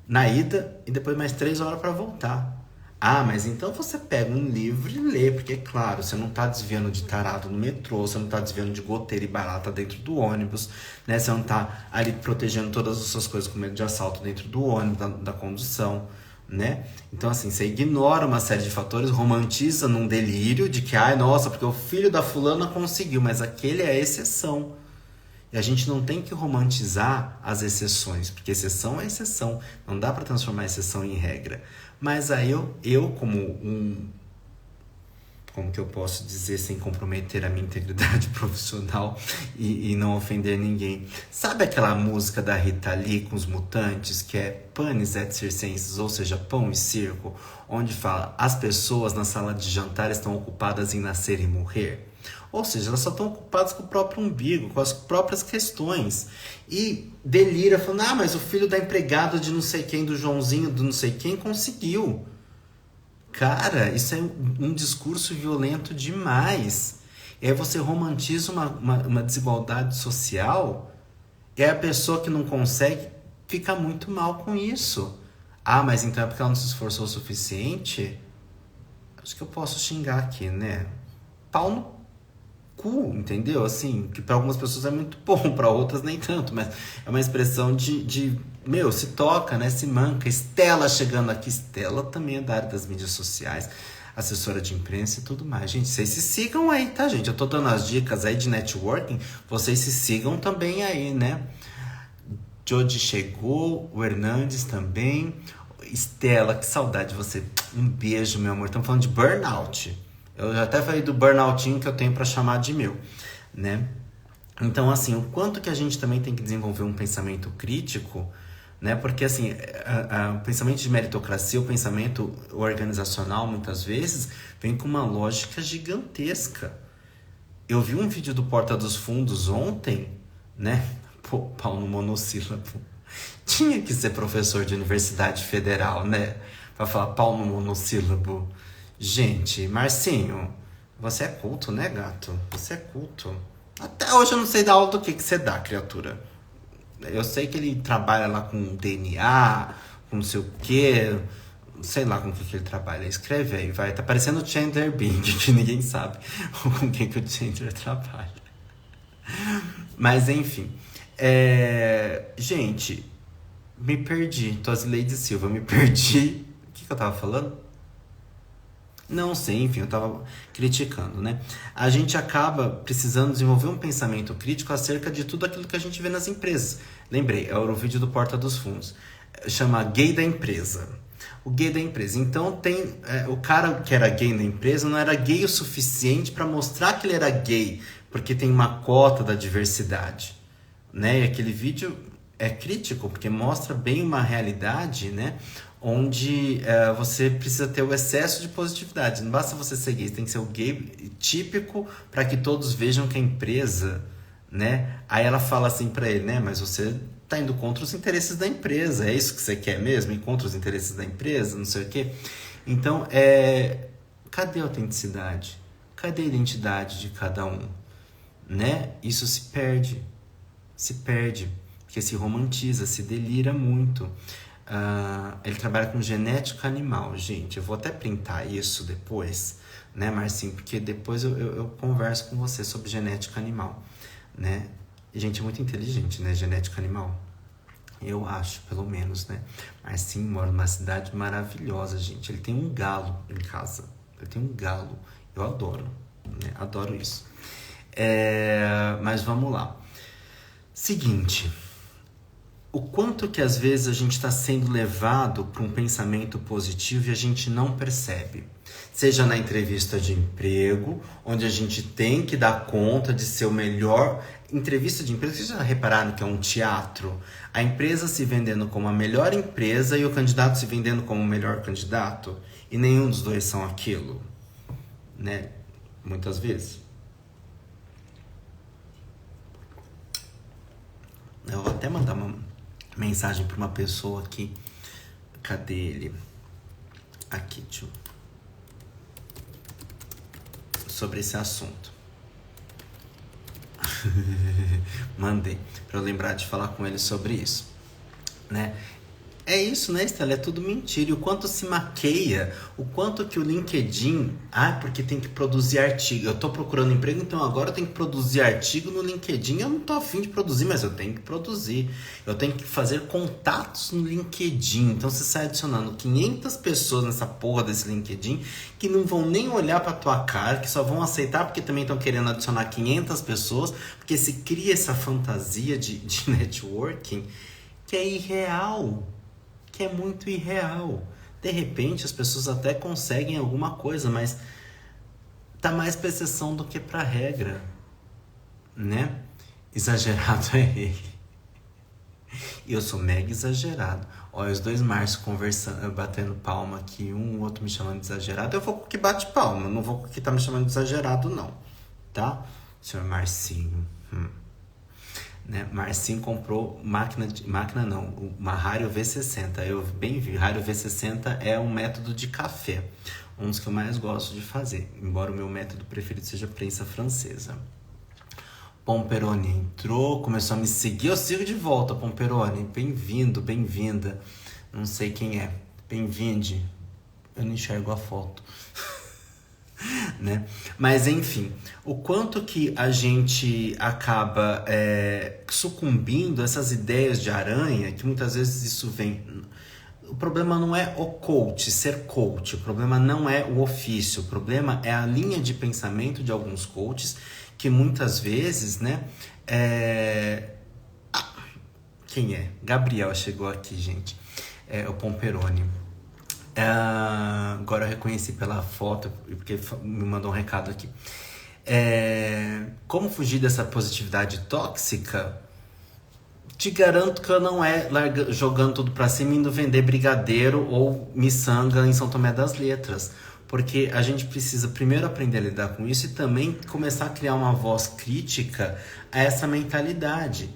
A: Na ida e depois mais 3 horas para voltar. Ah, mas então você pega um livro e lê, porque, claro, você não tá desviando de tarado no metrô, você não tá desviando de goteira e barata dentro do ônibus, né? Você não tá ali protegendo todas as suas coisas com medo de assalto dentro do ônibus, da condução, né? Então, assim, você ignora uma série de fatores, romantiza num delírio de que, ai, nossa, porque o filho da fulana conseguiu, mas aquele é a exceção. E a gente não tem que romantizar as exceções, porque exceção é exceção, não dá para transformar a exceção em regra. Mas aí eu como que eu posso dizer sem comprometer a minha integridade profissional e não ofender ninguém? Sabe aquela música da Rita Lee com os Mutantes, que é Panis et Circenses, ou seja, pão e circo, onde fala, as pessoas na sala de jantar estão ocupadas em nascer e morrer? Ou seja, elas só estão ocupadas com o próprio umbigo, com as próprias questões. E delira, falando, ah, mas o filho da empregada de não sei quem, do Joãozinho, do não sei quem, conseguiu. Cara, isso é um discurso violento demais. E aí você romantiza uma desigualdade social, e aí a pessoa que não consegue fica muito mal com isso. Ah, mas então é porque ela não se esforçou o suficiente? Acho que eu posso xingar aqui, né? Pau no cu, entendeu? Assim, que para algumas pessoas é muito bom, para outras nem tanto, mas é uma expressão meu, se toca, né? Se manca. Estela chegando aqui. Estela também é da área das mídias sociais, assessora de imprensa e tudo mais. Gente, vocês se sigam aí, tá, gente? Eu tô dando as dicas aí de networking, vocês se sigam também aí, né? Jodi chegou, o Hernandes também. Estela, que saudade de você. Um beijo, meu amor. Estamos falando de burnout. Eu já até falei do burnoutinho que eu tenho para chamar de meu, né? Então, assim, o quanto que a gente também tem que desenvolver um pensamento crítico, né? Porque, assim, o pensamento de meritocracia, o pensamento organizacional, muitas vezes, vem com uma lógica gigantesca. Eu vi um vídeo do Porta dos Fundos ontem, né? Pô, pau no monossílabo. Tinha que ser professor de universidade federal, né? Pra falar pau no monossílabo. Gente, Marcinho, você é culto, né, gato? Você é culto. Até hoje eu não sei da aula do que você dá, criatura. Eu sei que ele trabalha lá com DNA, com não sei o quê. Sei lá com o que ele trabalha. Escreve aí, vai. Tá parecendo o Chandler Bing, que ninguém sabe com quem que o Chandler trabalha. Mas, enfim. Gente, me perdi. Tosileide Silva, me perdi. O que eu tava falando? Não sei, enfim, eu tava criticando, né? A gente acaba precisando desenvolver um pensamento crítico acerca de tudo aquilo que a gente vê nas empresas. Lembrei, era o vídeo do Porta dos Fundos. Chama Gay da Empresa. O gay da empresa. Então tem o cara que era gay na empresa não era gay o suficiente para mostrar que ele era gay, porque tem uma cota da diversidade, né? E aquele vídeo é crítico, porque mostra bem uma realidade, né? Onde você precisa ter o excesso de positividade. Não basta você ser gay, você tem que ser o gay típico para que todos vejam que a empresa, né? Aí ela fala assim para ele, né? Mas você tá indo contra os interesses da empresa. É isso que você quer mesmo? Ir contra os interesses da empresa? Não sei o quê. Então, cadê a autenticidade? Cadê a identidade de cada um? Né? Isso se perde. Se perde. Porque se romantiza, se delira muito. Ele trabalha com genética animal, gente. Eu vou até printar isso depois, né, Marcinho? Porque depois eu converso com você sobre genética animal, né? Gente, é muito inteligente, né? Genética animal. Eu acho, pelo menos, né? Marcinho mora numa cidade maravilhosa, gente. Ele tem um galo em casa. Ele tem um galo. Eu adoro, né? Adoro isso. Mas vamos lá. Seguinte. o quanto que às vezes a gente está sendo levado para um pensamento positivo e a gente não percebe. Seja na entrevista de emprego, onde a gente tem que dar conta de ser o melhor. Entrevista de emprego, vocês já repararam que é um teatro? A empresa se vendendo como a melhor empresa e o candidato se vendendo como o melhor candidato. E nenhum dos dois são aquilo, né? Muitas vezes. Eu vou até mandar uma mensagem para uma pessoa aqui. Cadê ele? Aqui, tio. Sobre esse assunto. Mandei para eu lembrar de falar com ele sobre isso, né? É isso, né, Estela? É tudo mentira. E o quanto se maqueia, o quanto que o LinkedIn... porque tem que produzir artigo. Eu tô procurando emprego, então agora eu tenho que produzir artigo no LinkedIn. Eu não tô afim de produzir, mas eu tenho que produzir. Eu tenho que fazer contatos no LinkedIn. Então você sai adicionando 500 pessoas nessa porra desse LinkedIn que não vão nem olhar pra tua cara, que só vão aceitar porque também estão querendo adicionar 500 pessoas, porque se cria essa fantasia de networking que é irreal. Que é muito irreal. De repente as pessoas até conseguem alguma coisa, mas tá mais pra exceção do que pra regra, né? Exagerado é ele. E eu sou mega exagerado. Olha, os dois Márcios conversando, batendo palma aqui, um outro me chamando de exagerado. Eu vou com o que bate palma, não vou com o que tá me chamando de exagerado, não. Tá? Senhor Marcinho. Né? Marcinho comprou uma Hario V60. Eu bem vi, Hario V60 é um método de café, um dos que eu mais gosto de fazer, embora o meu método preferido seja prensa francesa. Pomperoni entrou, começou a me seguir, eu sigo de volta, Pomperoni. Bem-vindo, bem-vinda. Não sei quem é. Bem-vinde. Eu não enxergo a foto. Né? Mas enfim, o quanto que a gente acaba sucumbindo a essas ideias de aranha, que muitas vezes isso vem... O problema não é o coach, ser coach, o problema não é o ofício, o problema é a linha de pensamento de alguns coaches que muitas vezes, né? Quem é? Gabriel chegou aqui, gente. O Pomperoni. Agora eu reconheci pela foto, porque me mandou um recado aqui. Como fugir dessa positividade tóxica? Te garanto que não é jogando tudo pra cima e indo vender brigadeiro ou miçanga em São Tomé das Letras. Porque a gente precisa primeiro aprender a lidar com isso e também começar a criar uma voz crítica a essa mentalidade.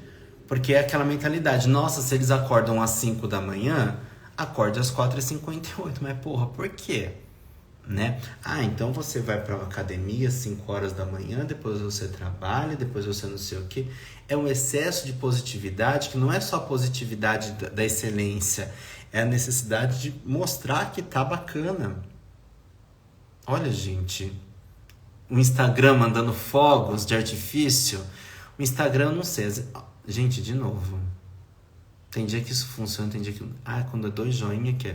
A: Porque é aquela mentalidade, nossa, se eles acordam às 5 da manhã... Acorde às 4h58, mas porra, por quê? Né? Então você vai pra academia às 5 horas da manhã, depois você trabalha, depois você não sei o quê. É um excesso de positividade que não é só a positividade da excelência, é a necessidade de mostrar que tá bacana. Olha, gente, o Instagram mandando fogos de artifício, o Instagram, não sei, gente, de novo... Tem dia que isso funciona, tem dia que... quando é 2 joinha que é...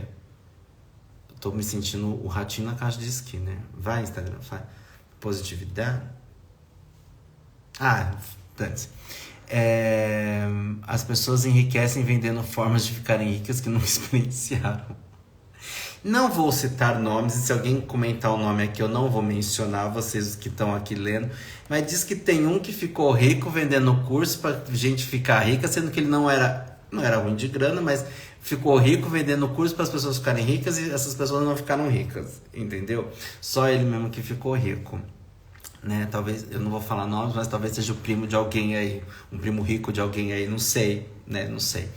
A: Eu tô me sentindo o ratinho na caixa de esqui, né? Vai, Instagram, vai. Positividade. Dane-se. As pessoas enriquecem vendendo formas de ficarem ricas que não experienciaram. Não vou citar nomes, e se alguém comentar o nome aqui, eu não vou mencionar vocês que estão aqui lendo. Mas diz que tem um que ficou rico vendendo curso pra gente ficar rica, sendo que ele não era ruim de grana, mas ficou rico vendendo curso para as pessoas ficarem ricas e essas pessoas não ficaram ricas, entendeu? Só ele mesmo que ficou rico, né? Talvez, eu não vou falar nomes, mas talvez seja o primo de alguém aí, um primo rico de alguém aí, não sei, né? Não sei.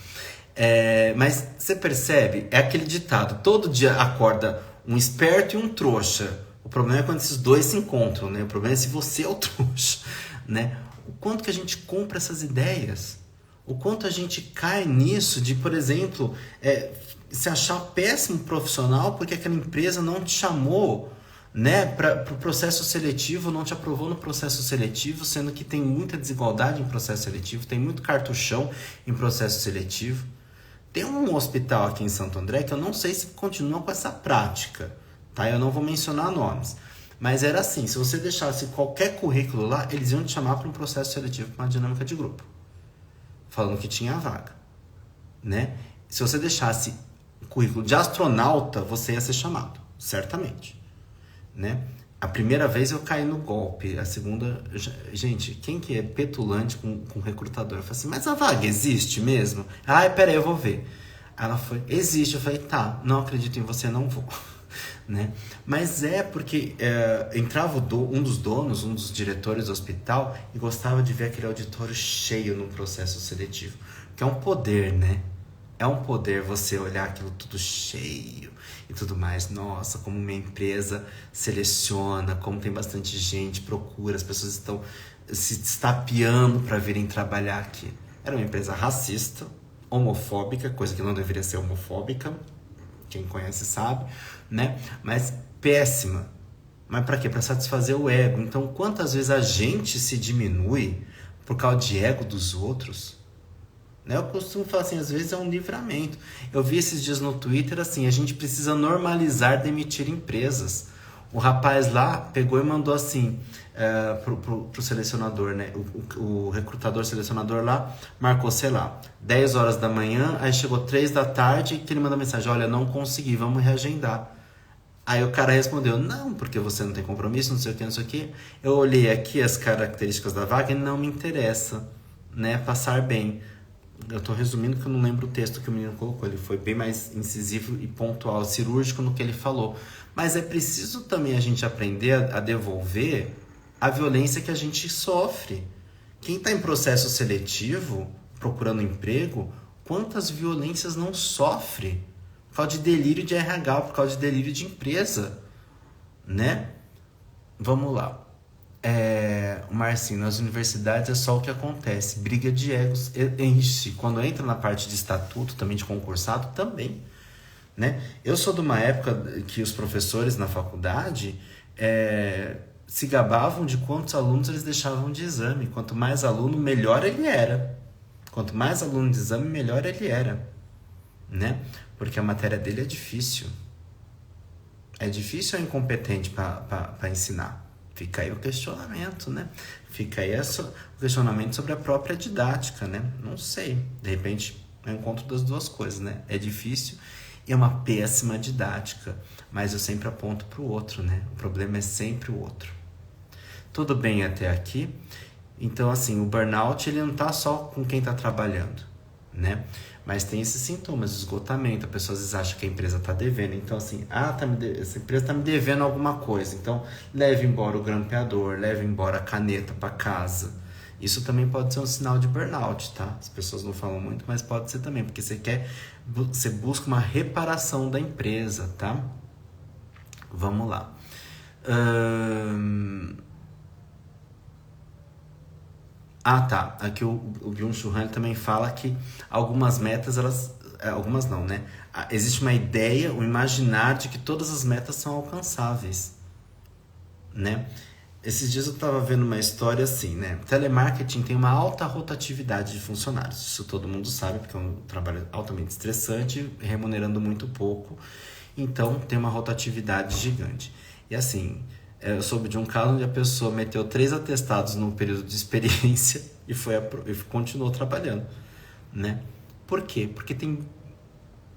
A: Mas você percebe? É aquele ditado, todo dia acorda um esperto e um trouxa. O problema é quando esses dois se encontram, né? O problema é se você é o trouxa, né? O quanto que a gente compra essas ideias? O quanto a gente cai nisso de, por exemplo, se achar péssimo profissional porque aquela empresa não te chamou, né, para o processo seletivo, não te aprovou no processo seletivo, sendo que tem muita desigualdade em processo seletivo, tem muito cartuchão em processo seletivo. Tem um hospital aqui em Santo André que eu não sei se continua com essa prática, tá? Eu não vou mencionar nomes. Mas era assim, se você deixasse qualquer currículo lá, eles iam te chamar para um processo seletivo, para uma dinâmica de grupo, falando que tinha a vaga, né? Se você deixasse o currículo de astronauta, você ia ser chamado, certamente, né? A primeira vez eu caí no golpe, a segunda... Gente, quem que é petulante com recrutador? Eu falei assim, mas a vaga existe mesmo? Ah, peraí, eu vou ver. Ela foi, existe. Eu falei, tá, não acredito em você, não vou. Né? Mas é porque entrava um dos donos, um dos diretores do hospital e gostava de ver aquele auditório cheio no processo seletivo. Que é um poder, né? É um poder você olhar aquilo tudo cheio e tudo mais. Nossa, como uma empresa seleciona, como tem bastante gente, procura, as pessoas estão se estapeando para virem trabalhar aqui. Era uma empresa racista, homofóbica, coisa que não deveria ser homofóbica, quem conhece sabe, né? Mas péssima. Mas para quê? Para satisfazer o ego. Então, quantas vezes a gente se diminui por causa de ego dos outros? Né? Eu costumo falar assim, às vezes é um livramento. Eu vi esses dias no Twitter assim, a gente precisa normalizar demitir empresas. O rapaz lá pegou e mandou assim pro selecionador, né? O recrutador selecionador lá marcou, sei lá, 10 horas da manhã, aí chegou 3 da tarde que ele mandou mensagem, olha, não consegui, vamos reagendar. Aí o cara respondeu, não, porque você não tem compromisso, não sei o que, não sei o que. Eu olhei aqui as características da vaga e não me interessa, né? Passar bem. Eu tô resumindo que eu não lembro o texto que o menino colocou. Ele foi bem mais incisivo e pontual, cirúrgico no que ele falou. Mas é preciso também a gente aprender a devolver a violência que a gente sofre. Quem está em processo seletivo, procurando emprego, quantas violências não sofre? Por causa de delírio de RH, por causa de delírio de empresa, né? Vamos lá. O Marcinho, nas universidades é só o que acontece, briga de egos enche. Quando entra na parte de estatuto, também de concursado, também, né? Eu sou de uma época que os professores na faculdade se gabavam de quantos alunos eles deixavam de exame. Quanto mais aluno, melhor ele era. Quanto mais aluno de exame, melhor ele era, né? Porque a matéria dele é difícil. É difícil ou incompetente para ensinar? Fica aí o questionamento, né? Fica aí o questionamento sobre a própria didática, né? Não sei. De repente, é um encontro das duas coisas, né? É difícil e é uma péssima didática. Mas eu sempre aponto para o outro, né? O problema é sempre o outro. Tudo bem até aqui? Então, assim, o burnout, ele não está só com quem está trabalhando, né? Mas tem esses sintomas de esgotamento. A pessoa às vezes acha que a empresa está devendo. Então, assim, essa empresa está me devendo alguma coisa. Então, leve embora o grampeador, leve embora a caneta para casa. Isso também pode ser um sinal de burnout, tá? As pessoas não falam muito, mas pode ser também. Porque você busca uma reparação da empresa, tá? Vamos lá. Tá. Aqui o Byung-Chul Han também fala que algumas metas, algumas não, né? Existe uma ideia, um imaginar de que todas as metas são alcançáveis, né? Esses dias eu estava vendo uma história assim, né? Telemarketing tem uma alta rotatividade de funcionários. Isso todo mundo sabe, porque é um trabalho altamente estressante, remunerando muito pouco. Então, tem uma rotatividade gigante. E assim, eu soube de um caso onde a pessoa meteu 3 atestados no período de experiência e continuou trabalhando, né? Por quê? Porque tem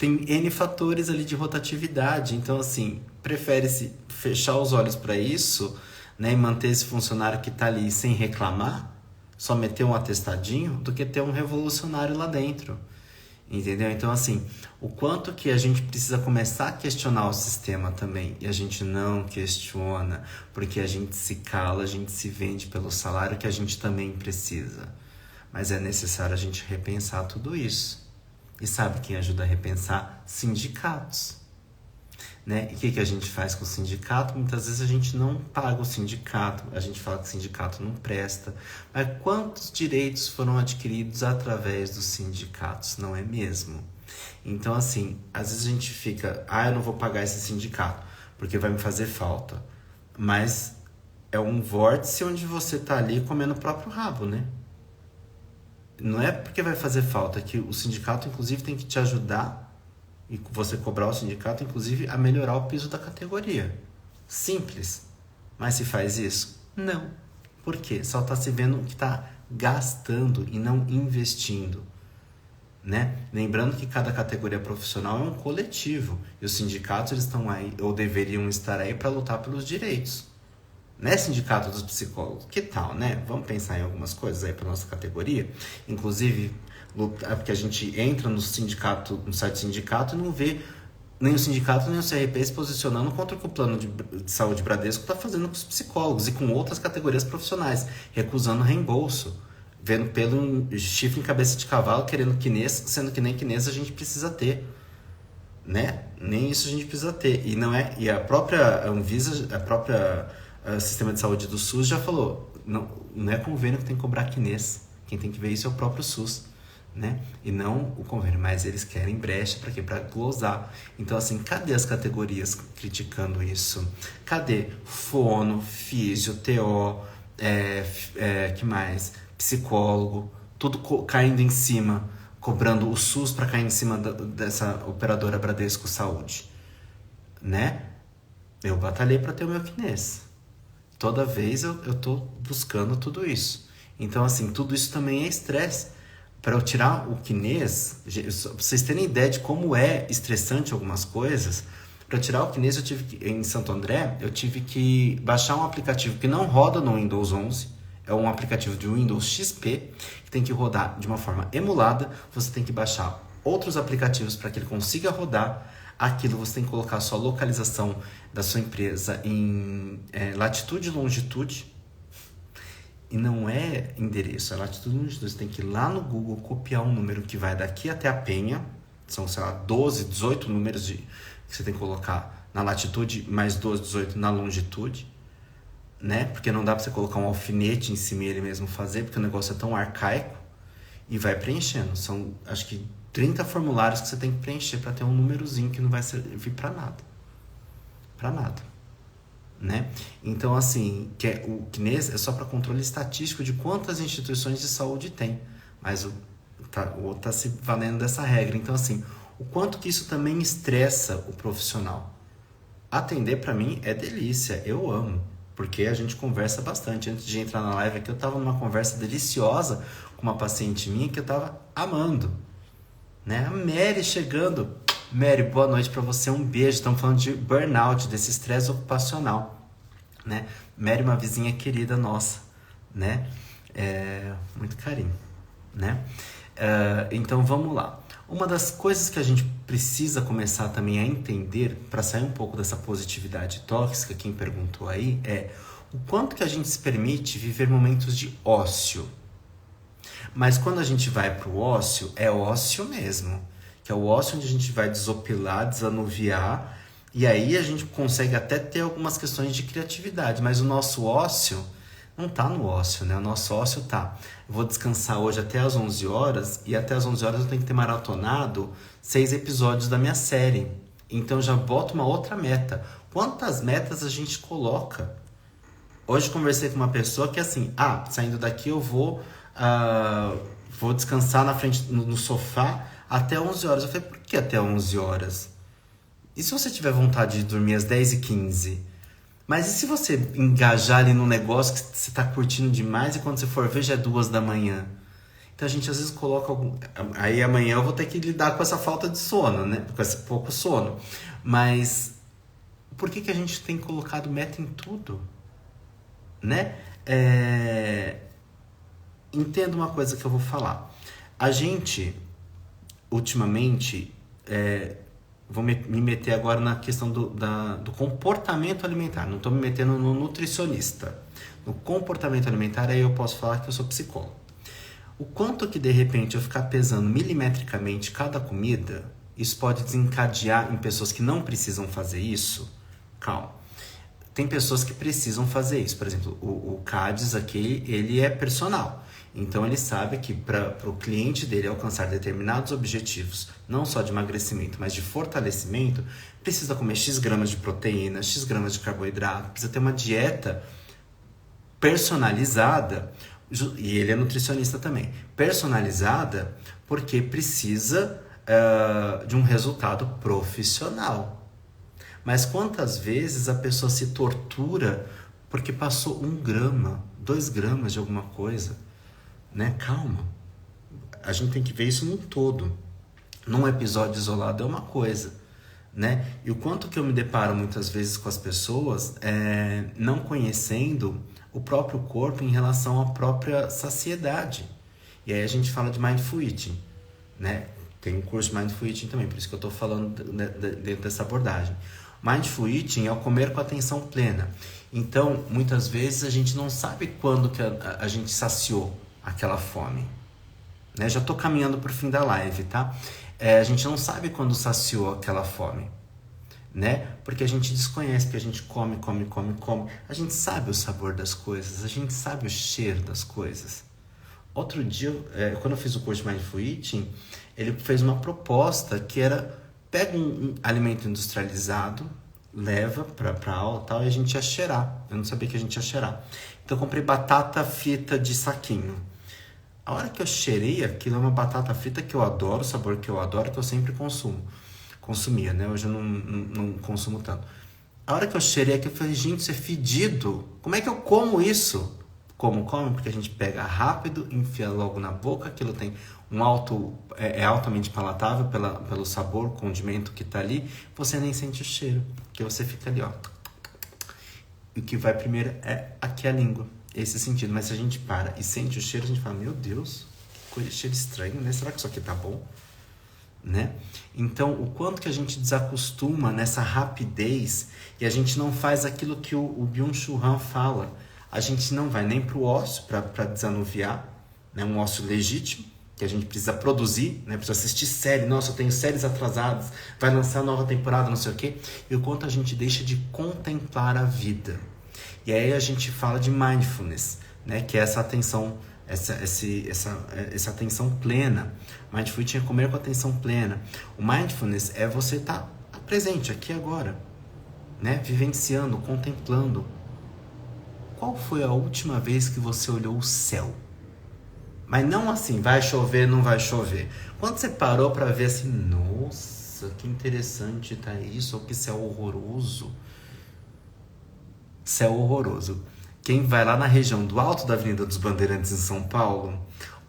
A: N fatores ali de rotatividade. Então, assim, prefere-se fechar os olhos para isso, né, e manter esse funcionário que está ali sem reclamar, só meter um atestadinho, do que ter um revolucionário lá dentro. Entendeu? Então, assim, o quanto que a gente precisa começar a questionar o sistema também. E a gente não questiona, porque a gente se cala, a gente se vende pelo salário que a gente também precisa. Mas é necessário a gente repensar tudo isso. E sabe quem ajuda a repensar? Sindicatos. Né? E o que a gente faz com o sindicato? Muitas vezes a gente não paga o sindicato, a gente fala que o sindicato não presta. Mas quantos direitos foram adquiridos através dos sindicatos, não é mesmo? Então, assim, às vezes a gente fica, eu não vou pagar esse sindicato, porque vai me fazer falta. Mas é um vórtice onde você tá ali comendo o próprio rabo, né? Não é porque vai fazer falta, que o sindicato, inclusive, tem que te ajudar e você cobrar o sindicato, inclusive, a melhorar o piso da categoria. Simples. Mas se faz isso? Não. Por quê? Só está se vendo que está gastando e não investindo, né? Lembrando que cada categoria profissional é um coletivo e os sindicatos eles estão aí ou deveriam estar aí para lutar pelos direitos, né? Sindicato dos psicólogos, que tal, né? Vamos pensar em algumas coisas aí para nossa categoria, inclusive lutar, porque a gente entra no sindicato, no site do sindicato e não vê nem o sindicato nem o CRP se posicionando contra o que o plano de saúde Bradesco está fazendo com os psicólogos e com outras categorias profissionais, recusando reembolso, vendo pelo chifre em cabeça de cavalo, querendo quinês, sendo que nem quinês a gente precisa ter, né? Nem isso a gente precisa ter. E não é, e a própria Anvisa, a própria Sistema de Saúde do SUS já falou, não é convênio que tem que cobrar quinês. Quem tem que ver isso é o próprio SUS, né? E não o convênio, mas eles querem brecha para quê? Para glosar. Então, assim, cadê as categorias criticando isso? Cadê fono, físio, TO, que mais? Psicólogo, tudo caindo em cima, cobrando o SUS para cair em cima dessa operadora Bradesco Saúde, né? Eu batalhei para ter o meu quinês. Toda vez eu tô buscando tudo isso. Então, assim, tudo isso também é estresse. Para eu tirar o quinês, pra vocês terem ideia de como é estressante algumas coisas, para tirar o quinês em Santo André, eu tive que baixar um aplicativo que não roda no Windows 11, é um aplicativo de Windows XP, que tem que rodar de uma forma emulada, você tem que baixar outros aplicativos para que ele consiga rodar aquilo, você tem que colocar a sua localização da sua empresa em latitude e longitude, e não é endereço, é latitude e longitude. Você tem que ir lá no Google, copiar um número que vai daqui até a Penha. São, sei lá, 12, 18 números que você tem que colocar na latitude, mais 12, 18 na longitude, né? Porque não dá pra você colocar um alfinete em cima e ele mesmo fazer, porque o negócio é tão arcaico. E vai preenchendo. São, acho que 30 formulários que você tem que preencher para ter um númerozinho que não vai servir para nada. Para nada. Né? Então, assim, o CNES é só para controle estatístico de quantas instituições de saúde tem, mas o outro tá se valendo dessa regra. Então, assim, o quanto que isso também estressa o profissional. Atender para mim é delícia, eu amo, porque a gente conversa bastante. Antes de entrar na live aqui, eu tava numa conversa deliciosa com uma paciente minha que eu tava amando, né? A Mary chegando. Mary, boa noite para você, um beijo. Estamos falando de burnout, desse estresse ocupacional, né? Mary, uma vizinha querida nossa, né? Muito carinho, né? Então vamos lá. Uma das coisas que a gente precisa começar também a entender para sair um pouco dessa positividade tóxica, quem perguntou aí, é o quanto que a gente se permite viver momentos de ócio. Mas quando a gente vai para o ócio, é ócio mesmo. Que é o ócio onde a gente vai desopilar, desanuviar, e aí a gente consegue até ter algumas questões de criatividade, mas o nosso ócio não tá no ócio, né? O nosso ócio tá, eu vou descansar hoje até as 11 horas, e até as 11 horas eu tenho que ter maratonado 6 episódios da minha série. Então já boto uma outra meta. Quantas metas a gente coloca? Hoje conversei com uma pessoa que assim, saindo daqui eu vou descansar na frente, no sofá, até 11 horas. Eu falei, por que até 11 horas? E se você tiver vontade de dormir às 10h15? Mas e se você engajar ali num negócio que você tá curtindo demais e quando você for ver já é 2 da manhã? Então a gente às vezes coloca Aí amanhã eu vou ter que lidar com essa falta de sono, né? Com esse pouco sono. Mas por que a gente tem colocado meta em tudo? Né? Entenda uma coisa que eu vou falar. A gente... ultimamente, vou me meter agora na questão do comportamento alimentar. Não estou me metendo no nutricionista. No comportamento alimentar, aí eu posso falar que eu sou psicólogo. O quanto que, de repente, eu ficar pesando milimetricamente cada comida, isso pode desencadear em pessoas que não precisam fazer isso? Calma. Tem pessoas que precisam fazer isso. Por exemplo, o CADES aqui, ele é personal. Então ele sabe que para o cliente dele alcançar determinados objetivos, não só de emagrecimento, mas de fortalecimento, precisa comer X gramas de proteína, X gramas de carboidrato, precisa ter uma dieta personalizada, e ele é nutricionista também, personalizada porque precisa de um resultado profissional. Mas quantas vezes a pessoa se tortura porque passou 1 grama, 2 gramas de alguma coisa? Né? Calma. a gente tem que ver isso num todo. Num episódio isolado é uma coisa, né? E o quanto que eu me deparo muitas vezes com as pessoas não conhecendo o próprio corpo em relação à própria saciedade. E aí a gente fala de Mindful Eating, né? Tem um curso de Mindful Eating também, por isso que eu estou falando dentro dessa abordagem. Mindful Eating é o comer com atenção plena. Então, muitas vezes a gente não sabe quando que a gente saciou aquela fome. Né? Já estou caminhando para o fim da live, tá? A gente não sabe quando saciou aquela fome. Né? Porque a gente desconhece, porque a gente come. A gente sabe o sabor das coisas, a gente sabe o cheiro das coisas. Outro dia, quando eu fiz o curso de Mindful Eating, ele fez uma proposta que era: pega um alimento industrializado, leva pra aula e tal, e a gente ia cheirar. Eu não sabia que a gente ia cheirar. Então eu comprei batata frita de saquinho. A hora que eu cheirei aquilo, é uma batata frita que eu adoro, sabor que eu adoro, que eu sempre consumia, né? Hoje eu não consumo tanto. A hora que eu cheirei aquilo, eu falei: gente, isso é fedido. Como é que eu como isso? Como? Porque a gente pega rápido, enfia logo na boca, aquilo tem é altamente palatável pelo sabor, condimento que tá ali, você nem sente o cheiro, porque você fica ali, ó. E o que vai primeiro é aqui a língua, esse sentido. Mas se a gente para e sente o cheiro, a gente fala: meu Deus, que coisa, cheiro estranho, né? Será que isso aqui tá bom? Né? Então, o quanto que a gente desacostuma nessa rapidez e a gente não faz aquilo que o Byung-Chul Han fala. A gente não vai nem para o ócio para desanuviar, né? Um ócio legítimo, que a gente precisa produzir, né? Precisa assistir série. Nossa, eu tenho séries atrasadas, vai lançar nova temporada, não sei o quê. E o quanto a gente deixa de contemplar a vida. E aí a gente fala de mindfulness, né? Que é essa atenção, essa atenção plena. Mindful Eating é comer com atenção plena. O mindfulness é você estar presente aqui agora, né? Vivenciando, contemplando. Qual foi a última vez que você olhou o céu? Mas não assim, vai chover, não vai chover. Quando você parou para ver assim, nossa, que interessante tá isso, ou que céu horroroso. Céu horroroso. Quem vai lá na região do alto da Avenida dos Bandeirantes em São Paulo,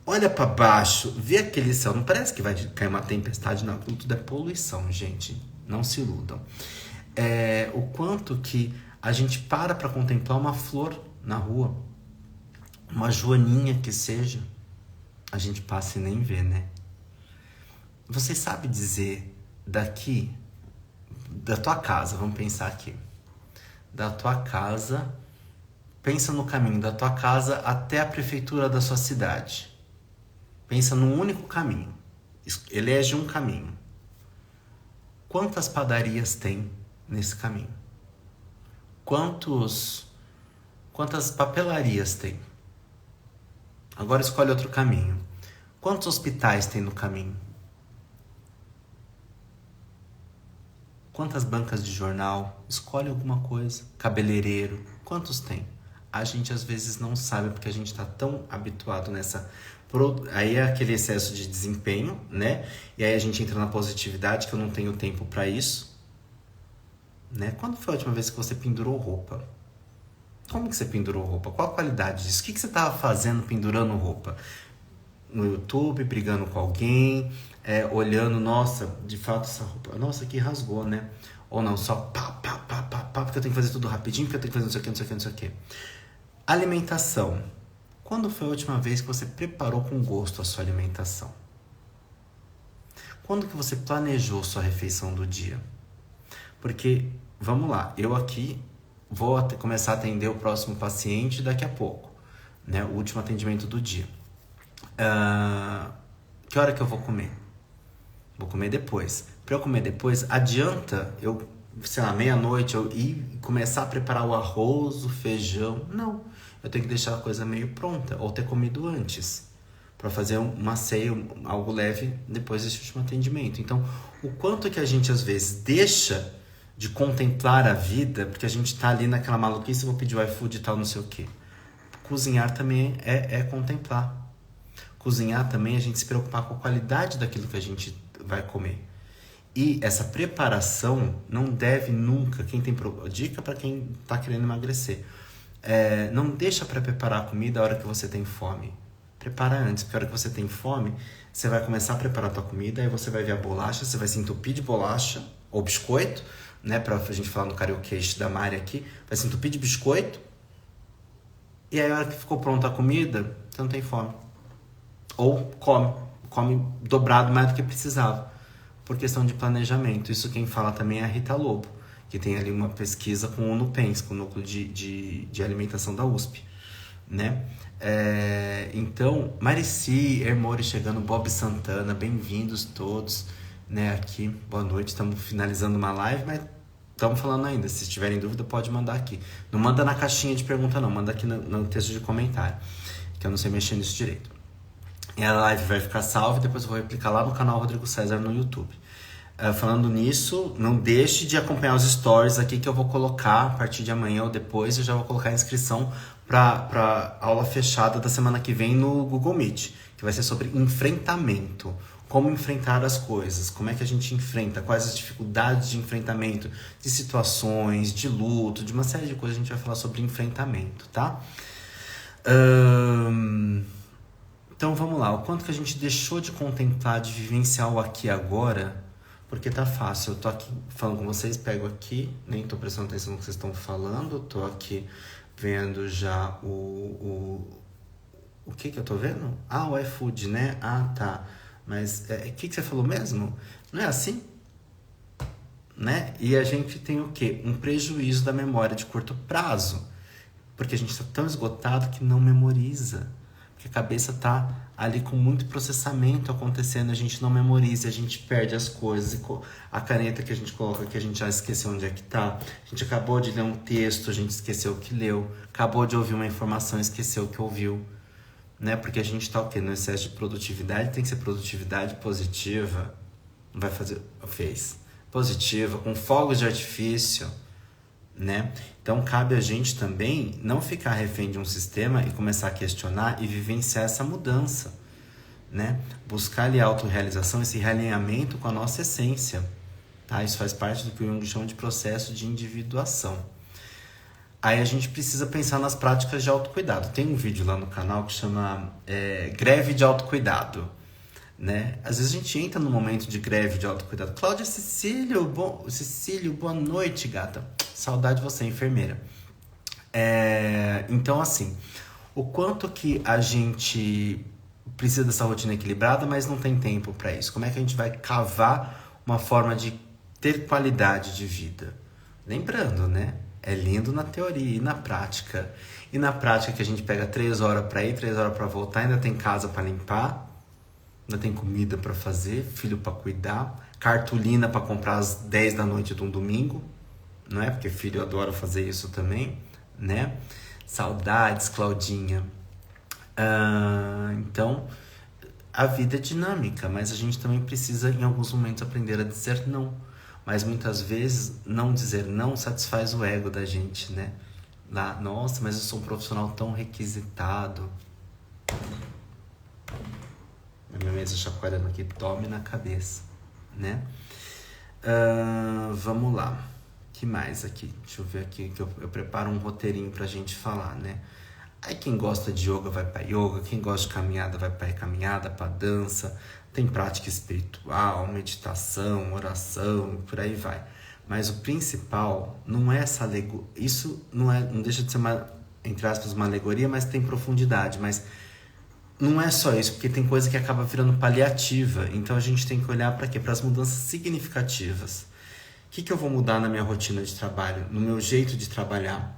A: olha para baixo, vê aquele céu, não parece que vai cair uma tempestade, não, aquilo tudo é poluição, gente. Não se iludam. O quanto que a gente para contemplar uma flor na rua, uma joaninha que seja, a gente passa e nem vê, né? Você sabe dizer daqui, da tua casa, vamos pensar aqui, da tua casa, pensa no caminho da tua casa até a prefeitura da sua cidade. Pensa num único caminho, elege um caminho. Quantas padarias tem nesse caminho? Quantas papelarias tem? Agora escolhe outro caminho. Quantos hospitais tem no caminho? Quantas bancas de jornal? Escolhe alguma coisa. Cabeleireiro. Quantos tem? A gente às vezes não sabe porque a gente está tão habituado nessa... Aí é aquele excesso de desempenho, né? E aí a gente entra na positividade, que eu não tenho tempo para isso. Né? Quando foi a última vez que você pendurou roupa? Como que você pendurou roupa? Qual a qualidade disso? O que você estava fazendo pendurando roupa? No YouTube, brigando com alguém, olhando, nossa, de fato essa roupa, nossa, que rasgou, né? Ou não, só pá, porque eu tenho que fazer tudo rapidinho, porque eu tenho que fazer não sei o que. Alimentação. Quando foi a última vez que você preparou com gosto a sua alimentação? Quando que você planejou sua refeição do dia? Porque, vamos lá, eu aqui vou começar a atender o próximo paciente daqui a pouco, né? O último atendimento do dia. Que hora que eu vou comer? Vou comer depois. Para eu comer depois, adianta eu, sei lá, meia-noite, eu ir começar a preparar o arroz, o feijão? Não. Eu tenho que deixar a coisa meio pronta, ou ter comido antes, para fazer uma ceia, algo leve depois desse último atendimento. Então, o quanto que a gente às vezes deixa de contemplar a vida, porque a gente tá ali naquela maluquice, vou pedir o iFood e tal, não sei o quê. Cozinhar também é contemplar. Cozinhar também é a gente se preocupar com a qualidade daquilo que a gente vai comer. E essa preparação não deve nunca, dica para quem tá querendo emagrecer, não deixa para preparar a comida a hora que você tem fome. prepara antes, porque a hora que você tem fome, você vai começar a preparar a tua comida, aí você vai ver a bolacha, você vai se entupir de bolacha, ou biscoito, né, pra gente falar no karaokê da Mari aqui, vai se entupir de biscoito, e aí a hora que ficou pronta a comida, você não tem fome. Ou come dobrado mais do que precisava, por questão de planejamento. Isso quem fala também é a Rita Lobo, que tem ali uma pesquisa com o NUPENS, com o Núcleo de Alimentação da USP, né? Então, Marici, Hermore chegando, Bob Santana, bem-vindos todos, né, aqui, boa noite, estamos finalizando uma live, mas estamos falando ainda, se tiverem dúvida pode mandar aqui, não manda na caixinha de pergunta não, manda aqui no texto de comentário, que eu não sei mexer nisso direito. E a live vai ficar salva e depois eu vou replicar lá no canal Rodrigo César no YouTube. Falando nisso, não deixe de acompanhar os stories aqui que eu vou colocar a partir de amanhã ou depois. Eu já vou colocar a inscrição para aula fechada da semana que vem no Google Meet, que vai ser sobre enfrentamento. Como enfrentar as coisas, como é que a gente enfrenta, quais as dificuldades de enfrentamento, de situações, de luto, de uma série de coisas. A gente vai falar sobre enfrentamento, tá? Então vamos lá, o quanto que a gente deixou de contemplar, de vivenciar o aqui e agora, porque tá fácil, eu tô aqui falando com vocês, pego aqui, nem tô prestando atenção no que vocês estão falando, tô aqui vendo já o que eu tô vendo? Ah, o iFood, né? Ah, tá, mas o que você falou mesmo? Não é assim? Né? E a gente tem o quê? Um prejuízo da memória de curto prazo, porque a gente está tão esgotado que não memoriza. Porque a cabeça tá ali com muito processamento acontecendo, a gente não memoriza, a gente perde as coisas. E a caneta que a gente coloca aqui, a gente já esqueceu onde é que tá. A gente acabou de ler um texto, a gente esqueceu o que leu. Acabou de ouvir uma informação, esqueceu o que ouviu. Né? Porque a gente tá o quê? No excesso de produtividade, tem que ser produtividade positiva. Não vai fazer... Fez. Positiva, com fogos de artifício, né? Então cabe a gente também não ficar refém de um sistema e começar a questionar e vivenciar essa mudança, né? Buscar ali a autorrealização, esse realinhamento com a nossa essência, tá? Isso faz parte do que o Jung chama de processo de individuação. Aí a gente precisa pensar nas práticas de autocuidado. Tem um vídeo lá no canal que chama Greve de Autocuidado, né? Às vezes a gente entra num momento de greve de autocuidado. Cláudia Cecílio, Cecílio, boa noite, gata. Saudade de você, enfermeira. Então, assim, o quanto que a gente precisa dessa rotina equilibrada, mas não tem tempo para isso. Como é que a gente vai cavar uma forma de ter qualidade de vida? Lembrando, né? É lindo na teoria e na prática. E na prática que a gente pega 3 horas para ir, 3 horas para voltar, ainda tem casa para limpar, ainda tem comida para fazer, filho para cuidar, cartolina para comprar às 10 da noite de um domingo, não é? Porque filho adora fazer isso também, né? Saudades, Claudinha. Então, a vida é dinâmica, mas a gente também precisa, em alguns momentos, aprender a dizer não. Mas muitas vezes, não dizer não satisfaz o ego da gente, né? Lá, nossa, mas eu sou um profissional tão requisitado. A minha mesa chacoalhando aqui, tome na cabeça, né? Vamos lá. Que mais aqui? Deixa eu ver aqui, que eu preparo um roteirinho pra gente falar, né? Aí quem gosta de yoga vai pra yoga, quem gosta de caminhada vai pra caminhada, pra dança. Tem prática espiritual, meditação, oração, por aí vai. Mas o principal não é essa alegoria. Isso não deixa de ser uma, entre aspas, uma alegoria, mas tem profundidade. Mas não é só isso, porque tem coisa que acaba virando paliativa. Então a gente tem que olhar para quê? Para as mudanças significativas. O que eu vou mudar na minha rotina de trabalho, no meu jeito de trabalhar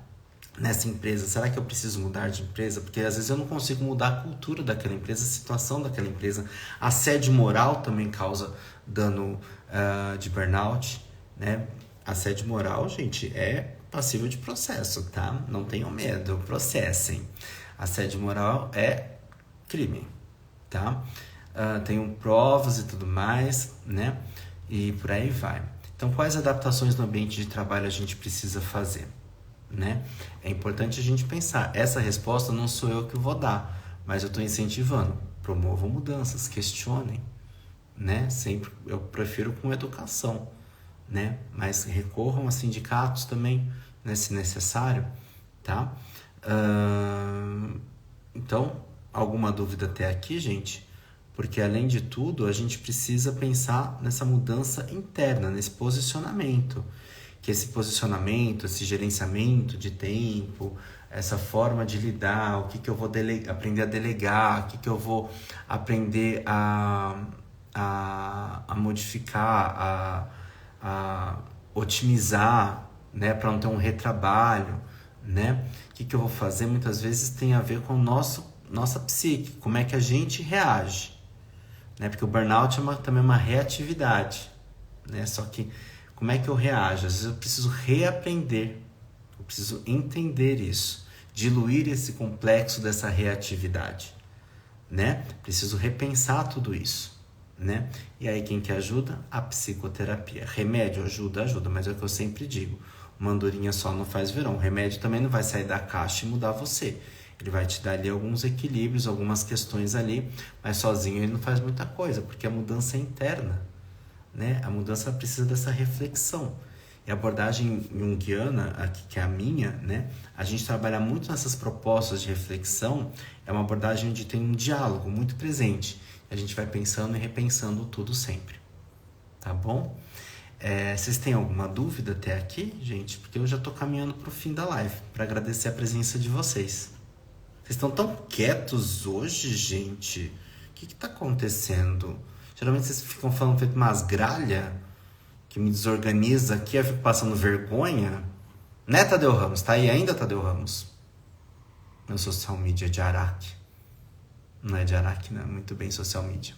A: nessa empresa? Será que eu preciso mudar de empresa? Porque às vezes eu não consigo mudar a cultura daquela empresa, a situação daquela empresa. Assédio moral também causa dano de burnout, né? Assédio moral, gente, é passível de processo, tá? Não tenham medo, processem. Assédio moral é crime, tá? Tenho provas e tudo mais, né? E por aí vai. Então, quais adaptações no ambiente de trabalho a gente precisa fazer, né? É importante a gente pensar. Essa resposta não sou eu que vou dar, mas eu estou incentivando. Promovam mudanças, questionem, né? Sempre eu prefiro com educação, né? Mas recorram a sindicatos também, né? Se necessário, tá? Então, alguma dúvida até aqui, gente? Porque, além de tudo, a gente precisa pensar nessa mudança interna, nesse posicionamento. Que esse posicionamento, esse gerenciamento de tempo, essa forma de lidar, o que, que eu vou aprender a delegar, o que, que eu vou aprender a modificar, a otimizar, né, para não ter um retrabalho, né? O que, que eu vou fazer muitas vezes tem a ver com nossa psique, como é que a gente reage, né? Porque o burnout é também uma reatividade, né? Só que como é que eu reajo? Às vezes eu preciso reaprender, eu preciso entender isso, diluir esse complexo dessa reatividade, né? Preciso repensar tudo isso, né? E aí quem que ajuda? A psicoterapia. Remédio ajuda, mas é o que eu sempre digo. Uma andorinha só não faz verão. O remédio também não vai sair da caixa e mudar você. Ele vai te dar ali alguns equilíbrios, algumas questões ali, mas sozinho ele não faz muita coisa, porque a mudança é interna, né? A mudança precisa dessa reflexão. E a abordagem junguiana, aqui, que é a minha, né? A gente trabalha muito nessas propostas de reflexão, é uma abordagem onde tem um diálogo muito presente. A gente vai pensando e repensando tudo sempre, tá bom? Vocês têm alguma dúvida até aqui, gente? Porque eu já tô caminhando pro fim da live, para agradecer a presença de vocês. Vocês estão tão quietos hoje, gente? O que tá acontecendo? Geralmente vocês ficam falando feito umas gralhas que me desorganiza aqui, eu fico passando vergonha. Né, Tadeu Ramos? Tá aí ainda, Tadeu Ramos? Meu social media de Araque. Não é de Araque, né? Muito bem, social media.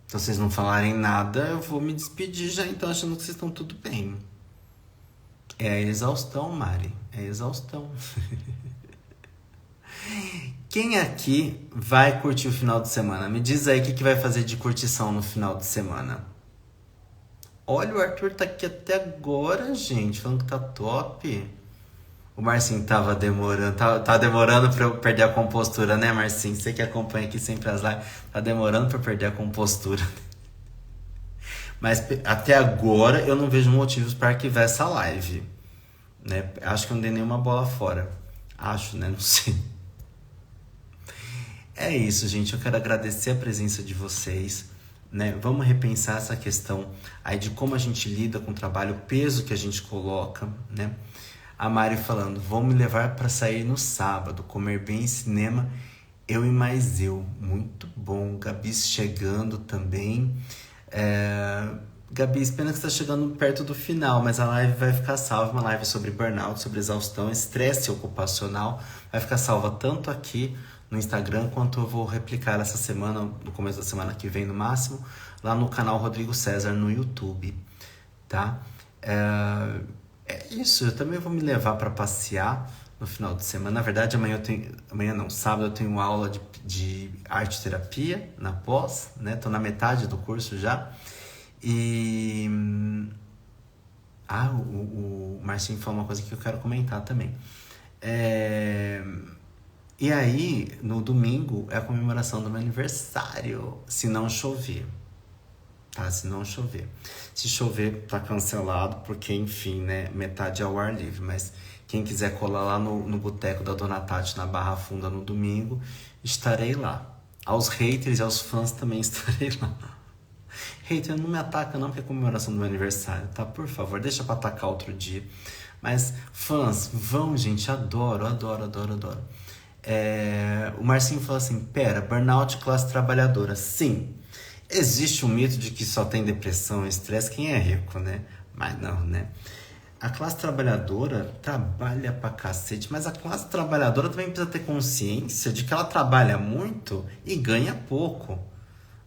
A: Então, se vocês não falarem nada, eu vou me despedir já, então, achando que vocês estão tudo bem. É exaustão, Mari. É exaustão. Quem aqui vai curtir o final de semana? Me diz aí o que vai fazer de curtição no final de semana. Olha, o Arthur tá aqui até agora, gente, falando que tá top. O Marcinho tava demorando, tá demorando pra eu perder a compostura, né, Marcinho? Você que acompanha aqui sempre as lives, tá demorando pra eu perder a compostura. Mas até agora eu não vejo motivos para arquivar essa live, né? Acho que eu não dei nenhuma bola fora. Acho, né? Não sei. É isso, gente. Eu quero agradecer a presença de vocês, né? Vamos repensar essa questão aí de como a gente lida com o trabalho, o peso que a gente coloca, né? A Mari falando, vou me levar para sair no sábado, comer bem em cinema, eu e mais eu. Muito bom. Gabi chegando também. Gabi, pena que você está chegando perto do final, mas a live vai ficar salva, uma live sobre burnout, sobre exaustão, estresse ocupacional, vai ficar salva tanto aqui no Instagram, quanto eu vou replicar essa semana, no começo da semana que vem no máximo, lá no canal Rodrigo César no YouTube, tá? É isso, eu também vou me levar para passear no final de semana. Na verdade, sábado eu tenho aula de arte terapia na pós, né? Tô na metade do curso já. E o Marcinho falou uma coisa que eu quero comentar também. E aí, no domingo, é a comemoração do meu aniversário, se não chover. Tá? Se não chover. Se chover, tá cancelado, porque, enfim, né? Metade ao ar livre. Mas quem quiser colar lá no boteco da Dona Tati, na Barra Funda, no domingo, estarei lá. Aos haters e aos fãs também estarei lá. Hater, não me ataca não, porque é comemoração do meu aniversário, tá? Por favor, deixa pra atacar outro dia. Mas, fãs, vão, gente, adoro. O Marcinho falou assim, pera, burnout classe trabalhadora. Sim, existe um mito de que só tem depressão e estresse quem é rico, né? Mas não, né? A classe trabalhadora trabalha pra cacete, mas a classe trabalhadora também precisa ter consciência de que ela trabalha muito e ganha pouco,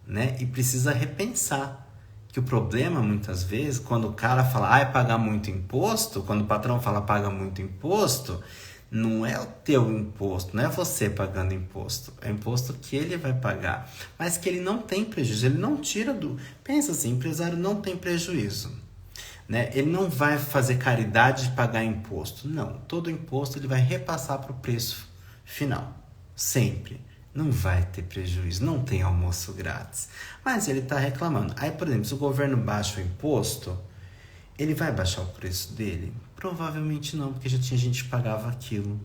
A: né? E precisa repensar que o problema, muitas vezes, quando o cara fala, pagar muito imposto, quando o patrão fala, paga muito imposto, não é o teu imposto, não é você pagando imposto, é o imposto que ele vai pagar, mas que ele não tem prejuízo, ele não tira do... Pensa assim, empresário não tem prejuízo, né? Ele não vai fazer caridade de pagar imposto, não, todo imposto ele vai repassar para o preço final, sempre. Não vai ter prejuízo, não tem almoço grátis. Mas ele está reclamando. Aí, por exemplo, se o governo baixa o imposto, ele vai baixar o preço dele? Provavelmente não, porque já tinha gente que pagava aquilo.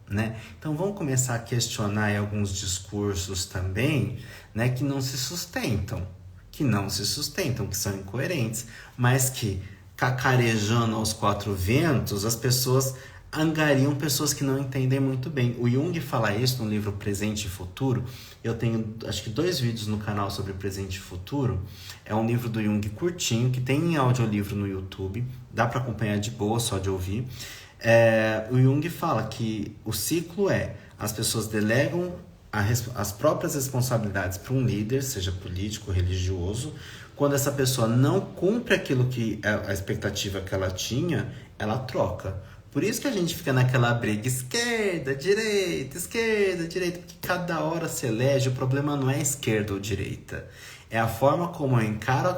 A: né? Então vamos começar a questionar aí alguns discursos também, né, que não se sustentam, que são incoerentes, mas que cacarejando aos quatro ventos, as pessoas angariam pessoas que não entendem muito bem. O Jung fala isso no livro Presente e Futuro. Eu tenho, acho que 2 vídeos no canal sobre Presente e Futuro. É um livro do Jung curtinho, que tem em audiolivro no YouTube. Dá para acompanhar de boa, só de ouvir. O Jung fala que o ciclo as pessoas delegam as próprias responsabilidades para um líder, seja político ou religioso. Quando essa pessoa não cumpre aquilo que a expectativa que ela tinha, ela troca. Por isso que a gente fica naquela briga esquerda, direita, porque cada hora se elege. O problema não é esquerda ou direita, é a forma como eu encaro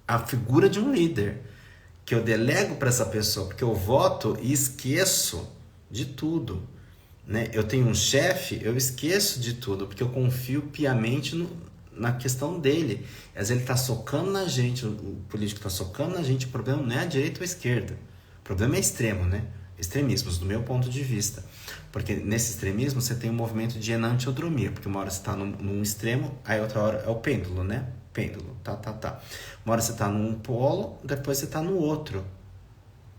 A: a figura de um líder, que eu delego para essa pessoa, porque eu voto e esqueço de tudo, né? Eu tenho um chefe, eu esqueço de tudo, porque eu confio piamente na questão dele. Às vezes ele está socando na gente, o político está socando na gente, o problema não é a direita ou a esquerda. O problema é extremo, né? Extremismos, do meu ponto de vista. Porque nesse extremismo você tem um movimento de enantiodromia, porque uma hora você está num extremo, aí outra hora é o pêndulo, né? Pêndulo, tá. Uma hora você está num polo, depois você está no outro.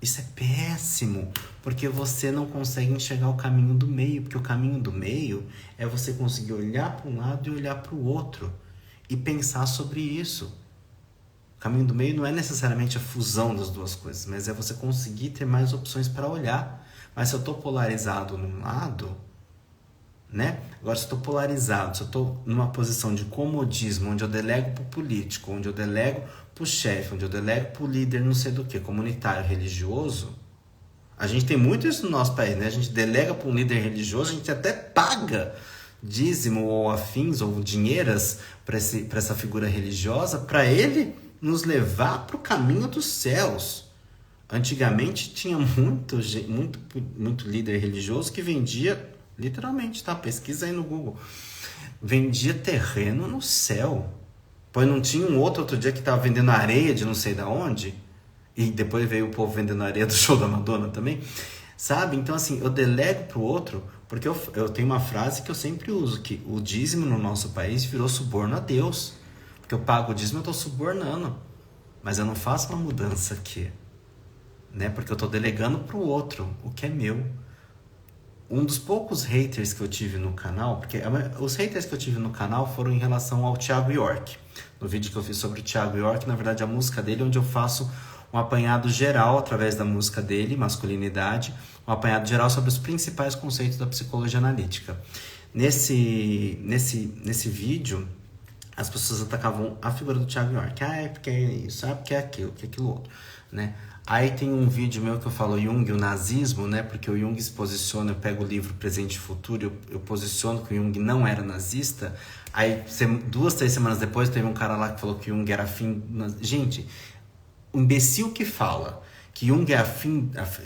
A: Isso é péssimo, porque você não consegue enxergar o caminho do meio, porque o caminho do meio é você conseguir olhar para um lado e olhar para o outro e pensar sobre isso. O caminho do meio não é necessariamente a fusão das duas coisas, mas é você conseguir ter mais opções para olhar. Mas se eu estou polarizado num lado, né? Agora, se eu estou polarizado, se eu estou numa posição de comodismo, onde eu delego para o político, onde eu delego para o chefe, onde eu delego para o líder não sei do que, comunitário, religioso, a gente tem muito isso no nosso país, né? A gente delega para um líder religioso, a gente até paga dízimo ou afins ou dinheiras para essa figura religiosa, para ele nos levar para o caminho dos céus. Antigamente tinha muito líder religioso que vendia, literalmente, tá? Pesquisa aí no Google. Vendia terreno no céu. Pois não tinha um outro dia que tava vendendo areia de não sei da onde? E depois veio o povo vendendo areia do show da Madonna também. Sabe? Então, assim, eu delego pro outro, porque eu tenho uma frase que eu sempre uso, que o dízimo no nosso país virou suborno a Deus. Porque eu pago o dízimo, eu tô subornando. Mas eu não faço uma mudança aqui, né? Porque eu tô delegando pro outro o que é meu. Um dos poucos haters que eu tive no canal, porque os haters que eu tive no canal foram em relação ao Thiago York. No vídeo que eu fiz sobre o Thiago York, na verdade a música dele, onde eu faço um apanhado geral através da música dele, masculinidade, um apanhado geral sobre os principais conceitos da psicologia analítica. Nesse vídeo, as pessoas atacavam a figura do Thiago York. É porque é isso, porque é aquilo, que é aquilo outro, né? Aí tem um vídeo meu que eu falo Jung, o nazismo, né? Porque o Jung se posiciona, eu pego o livro Presente e Futuro, eu posiciono que o Jung não era nazista. Aí 2, 3 semanas depois teve um cara lá que falou que Jung era afim... Gente, o imbecil que fala que Jung é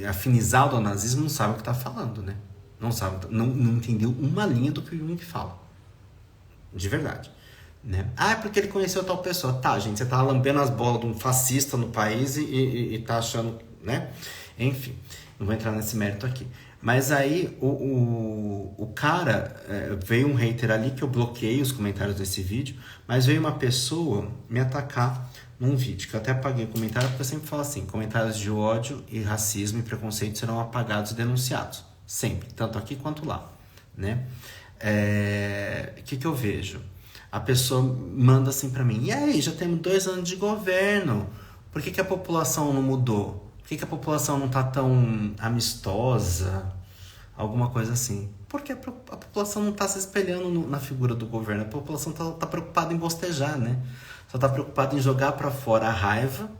A: afinizado ao nazismo não sabe o que tá falando, né? Não sabe, não entendeu uma linha do que o Jung fala. De verdade. Né? É porque ele conheceu tal pessoa. Tá, gente, você tá lambendo as bolas de um fascista no país e tá achando, né? Enfim, não vou entrar nesse mérito aqui. Mas aí o cara, veio um hater ali que eu bloqueei os comentários desse vídeo, mas veio uma pessoa me atacar num vídeo, que eu até apaguei o comentário, porque eu sempre falo assim, comentários de ódio e racismo e preconceito serão apagados e denunciados. Sempre, tanto aqui quanto lá, né? O que eu vejo? A pessoa manda assim pra mim, e aí, já temos 2 anos de governo, por que a população não mudou? Por que a população não tá tão amistosa? Alguma coisa assim. Porque a população não tá se espelhando na figura do governo, a população tá preocupada em bostejar, né? Só tá preocupada em jogar pra fora a raiva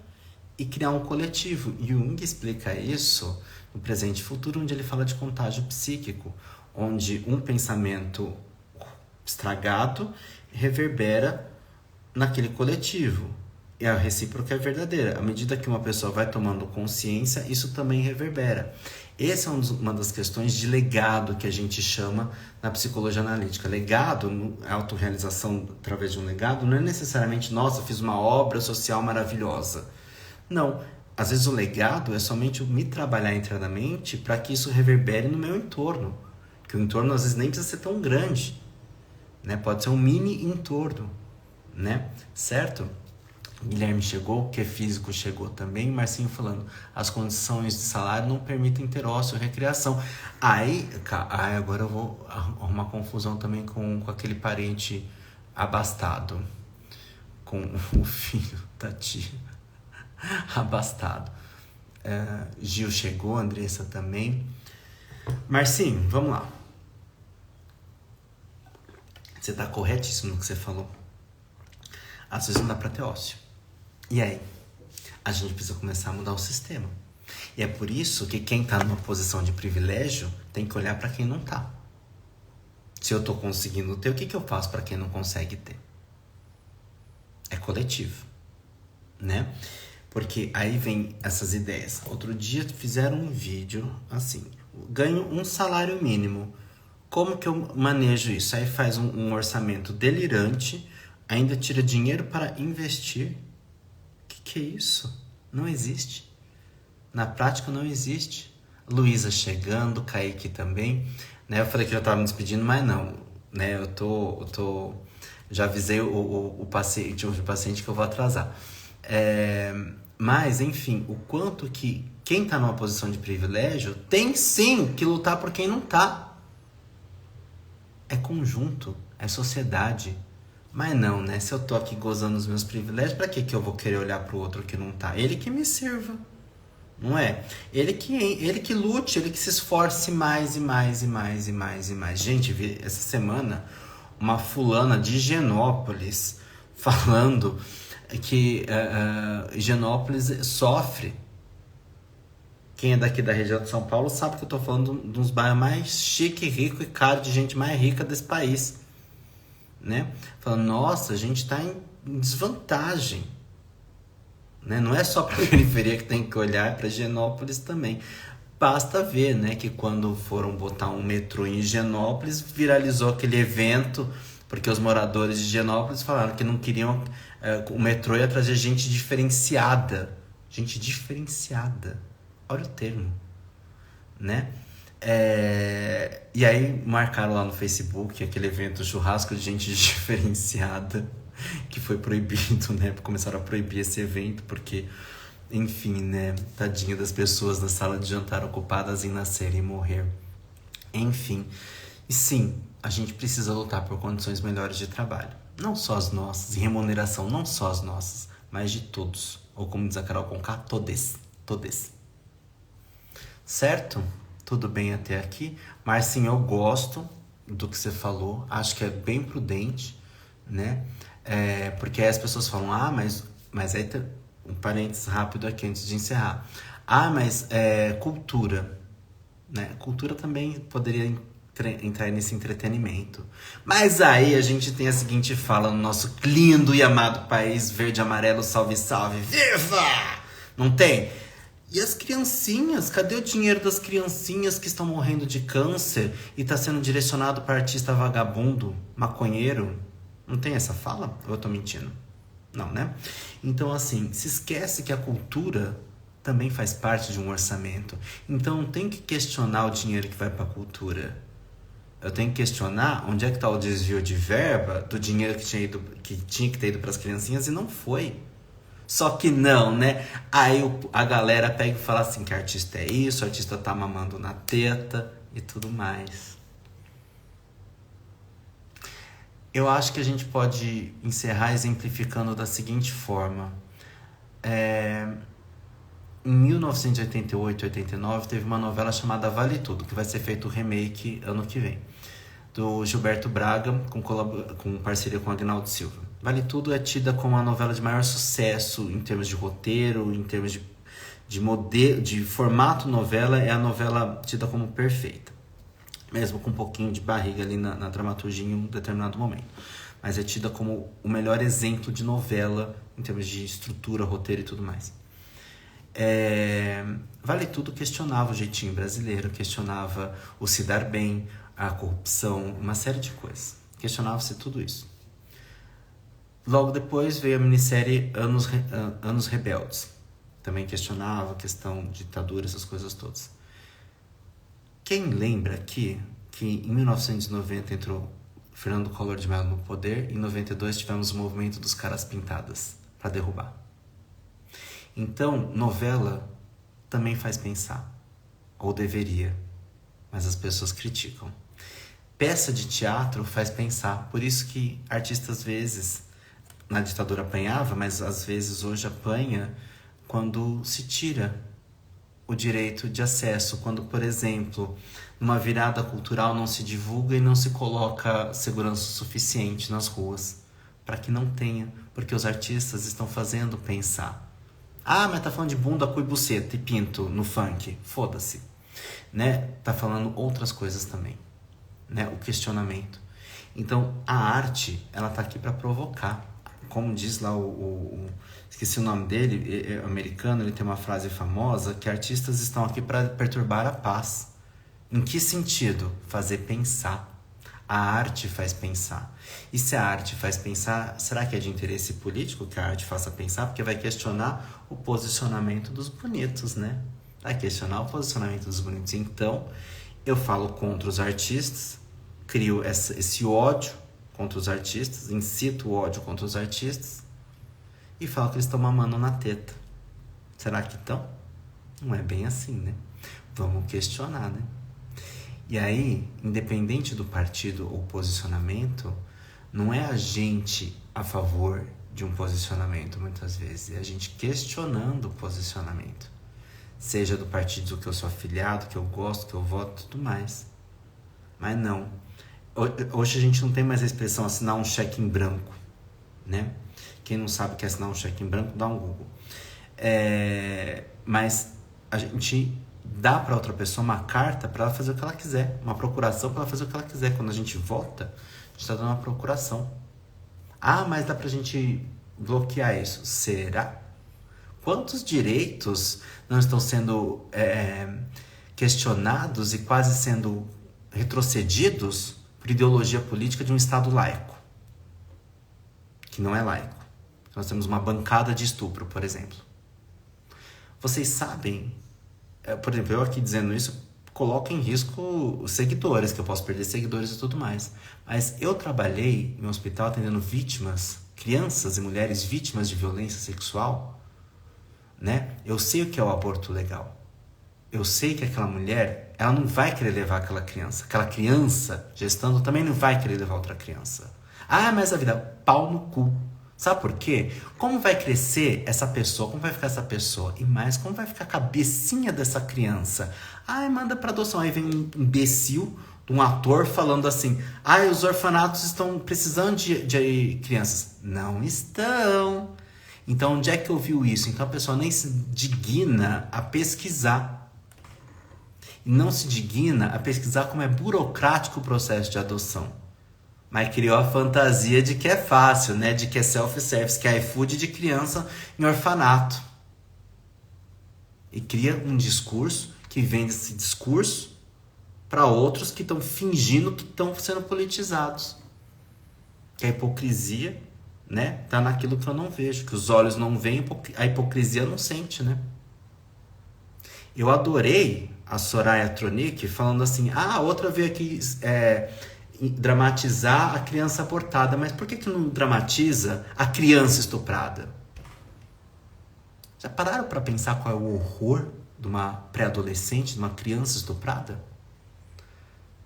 A: e criar um coletivo. E Jung explica isso no Presente e Futuro, onde ele fala de contágio psíquico, onde um pensamento estragado reverbera naquele coletivo. E a recíproca é verdadeira. À medida que uma pessoa vai tomando consciência, isso também reverbera. Essa é uma das questões de legado que a gente chama na psicologia analítica. Legado, a autorrealização através de um legado, não é necessariamente, nossa, fiz uma obra social maravilhosa. Não. Às vezes o legado é somente me trabalhar internamente para que isso reverbere no meu entorno. Que o entorno às vezes nem precisa ser tão grande, né? Pode ser um mini entorno, né? Certo? Guilherme chegou, que é físico, chegou também. Marcinho falando, as condições de salário não permitem ter ócio e recreação. Aí, agora eu vou arrumar confusão também com aquele parente abastado, com o filho da tia abastado. Gil chegou, Andressa também. Marcinho, vamos lá. Você tá corretíssimo no que você falou. Às vezes não dá pra ter ócio. E aí? A gente precisa começar a mudar o sistema. E é por isso que quem tá numa posição de privilégio tem que olhar pra quem não tá. Se eu tô conseguindo ter, o que eu faço pra quem não consegue ter? É coletivo, né? Porque aí vem essas ideias. Outro dia fizeram um vídeo assim, ganho um salário mínimo. Como que eu manejo isso? Aí faz um orçamento delirante, ainda tira dinheiro para investir. Que é isso? Não existe. Na prática não existe. Luísa chegando, Kaique também. Né? Eu falei que já estava me despedindo, mas não. Né? Eu tô... Já avisei o paciente que eu vou atrasar. Mas, enfim, o quanto que quem está numa posição de privilégio tem sim que lutar por quem não tá. É conjunto, é sociedade. Mas não, né? Se eu tô aqui gozando os meus privilégios, pra que eu vou querer olhar pro outro que não tá? Ele que me sirva, não é? Ele que lute, ele que se esforce mais e mais e mais e mais e mais. Gente, vi essa semana uma fulana de Higienópolis falando que Higienópolis sofre. Quem é daqui da região de São Paulo sabe que eu tô falando de uns bairros mais chique, rico e caro, de gente mais rica desse país. Né? Falando, nossa, a gente tá em desvantagem. Né? Não é só para a periferia que tem que olhar, para Higienópolis também. Basta ver, né, que quando foram botar um metrô em Higienópolis, viralizou aquele evento, porque os moradores de Higienópolis falaram que não queriam... o metrô ia trazer gente diferenciada. Gente diferenciada. Olha o termo. Né? E aí marcaram lá no Facebook aquele evento churrasco de gente diferenciada, que foi proibido, né? Começaram a proibir esse evento porque, enfim, né? Tadinha das pessoas na sala de jantar ocupadas em nascer e morrer. Enfim, e sim, a gente precisa lutar por condições melhores de trabalho. Não só as nossas, e remuneração não só as nossas, mas de todos. Ou como diz a Carol Conká, todes. Certo? Tudo bem até aqui? Marcinho, eu gosto do que você falou. Acho que é bem prudente, né? Porque aí as pessoas falam, mas aí tem um parênteses rápido aqui antes de encerrar. Mas cultura, né? Cultura também poderia entrar nesse entretenimento. Mas aí a gente tem a seguinte fala no nosso lindo e amado país verde, amarelo, salve, salve, viva! Não tem? E as criancinhas? Cadê o dinheiro das criancinhas que estão morrendo de câncer e está sendo direcionado para artista vagabundo, maconheiro? Não tem essa fala? Ou eu tô mentindo? Não, né? Então, assim, se esquece que a cultura também faz parte de um orçamento. Então, não tem que questionar o dinheiro que vai para a cultura. Eu tenho que questionar onde é que está o desvio de verba do dinheiro que tinha que ter ido para as criancinhas e não foi. Só que não, né? Aí a galera pega e fala assim que artista é isso, o artista tá mamando na teta e tudo mais. Eu acho que a gente pode encerrar exemplificando da seguinte forma. Em 1988, 89, teve uma novela chamada Vale Tudo, que vai ser feito o remake ano que vem. Do Gilberto Braga, com parceria com o Agnaldo Silva. Vale Tudo é tida como a novela de maior sucesso em termos de roteiro, em termos de modelo, de formato novela, é a novela tida como perfeita. Mesmo com um pouquinho de barriga ali na dramaturgia em um determinado momento. Mas é tida como o melhor exemplo de novela em termos de estrutura, roteiro e tudo mais. Vale Tudo questionava o jeitinho brasileiro, questionava o se dar bem, a corrupção, uma série de coisas. Questionava-se tudo isso. Logo depois veio a minissérie Anos Rebeldes. Também questionava a questão de ditadura, essas coisas todas. Quem lembra aqui que em 1990 entrou Fernando Collor de Mello no poder, em 92 tivemos o movimento dos caras pintadas para derrubar. Então, novela também faz pensar, ou deveria, mas as pessoas criticam. Peça de teatro faz pensar, por isso que artistas às vezes, na ditadura apanhava, mas às vezes hoje apanha quando se tira o direito de acesso, quando, por exemplo, numa virada cultural não se divulga e não se coloca segurança suficiente nas ruas, para que não tenha, porque os artistas estão fazendo pensar. Ah, mas tá falando de bunda, cu e buceta e pinto no funk, foda-se, né? Tá falando outras coisas também, né? O questionamento. Então, a arte, ela tá aqui para provocar. Como diz lá esqueci o nome dele, é americano, ele tem uma frase famosa, que artistas estão aqui para perturbar a paz. Em que sentido? Fazer pensar. A arte faz pensar. E se a arte faz pensar, será que é de interesse político que a arte faça pensar? Porque vai questionar o posicionamento dos bonitos, né? Vai questionar o posicionamento dos bonitos. Então, eu falo contra os artistas, crio esse ódio contra os artistas, incito o ódio contra os artistas e falo que eles estão mamando na teta. Será que estão? Não é bem assim, né? Vamos questionar, né? E aí, independente do partido ou posicionamento, não é a gente a favor de um posicionamento, muitas vezes. É a gente questionando o posicionamento. Seja do partido que eu sou afiliado, que eu gosto, que eu voto, tudo mais. Mas não. Hoje a gente não tem mais a expressão assinar um cheque em branco, né? Quem não sabe o que é assinar um cheque em branco, dá um Google. Mas a gente dá para outra pessoa uma carta para ela fazer o que ela quiser, uma procuração para ela fazer o que ela quiser. Quando a gente vota, a gente está dando uma procuração. Ah, mas dá pra gente bloquear isso. Será? Quantos direitos não estão sendo questionados e quase sendo retrocedidos por ideologia política de um Estado laico, que não é laico? Nós temos uma bancada de estupro, por exemplo. Vocês sabem, por exemplo, eu aqui dizendo isso, coloco em risco os seguidores, que eu posso perder seguidores e tudo mais. Mas eu trabalhei em um hospital atendendo vítimas, crianças e mulheres vítimas de violência sexual, né? Eu sei o que é o aborto legal. Eu sei que aquela mulher, ela não vai querer levar aquela criança gestando também não vai querer levar outra criança. Ah, mas a vida, pau no cu. Sabe por quê? Como vai crescer essa pessoa? Como vai ficar essa pessoa? E mais, como vai ficar a cabecinha dessa criança? Ai, manda pra adoção. Aí vem um imbecil, um ator falando assim: ai, os orfanatos estão precisando de crianças. Não estão. Então, onde é que ouviu isso? Então a pessoa nem se digna a pesquisar. E não se digna a pesquisar como é burocrático o processo de adoção. Mas criou a fantasia de que é fácil, né? De que é self-service, que é iFood de criança em orfanato. E cria um discurso que vende esse discurso para outros que estão fingindo que estão sendo politizados. Que a hipocrisia, né? Tá naquilo que eu não vejo. Que os olhos não veem, a hipocrisia não sente, né? Eu adorei a Soraya Tronic falando assim: ah, a outra veio aqui dramatizar a criança abortada, mas por que não dramatiza a criança estuprada? Já pararam para pensar qual é o horror de uma pré-adolescente, de uma criança estuprada?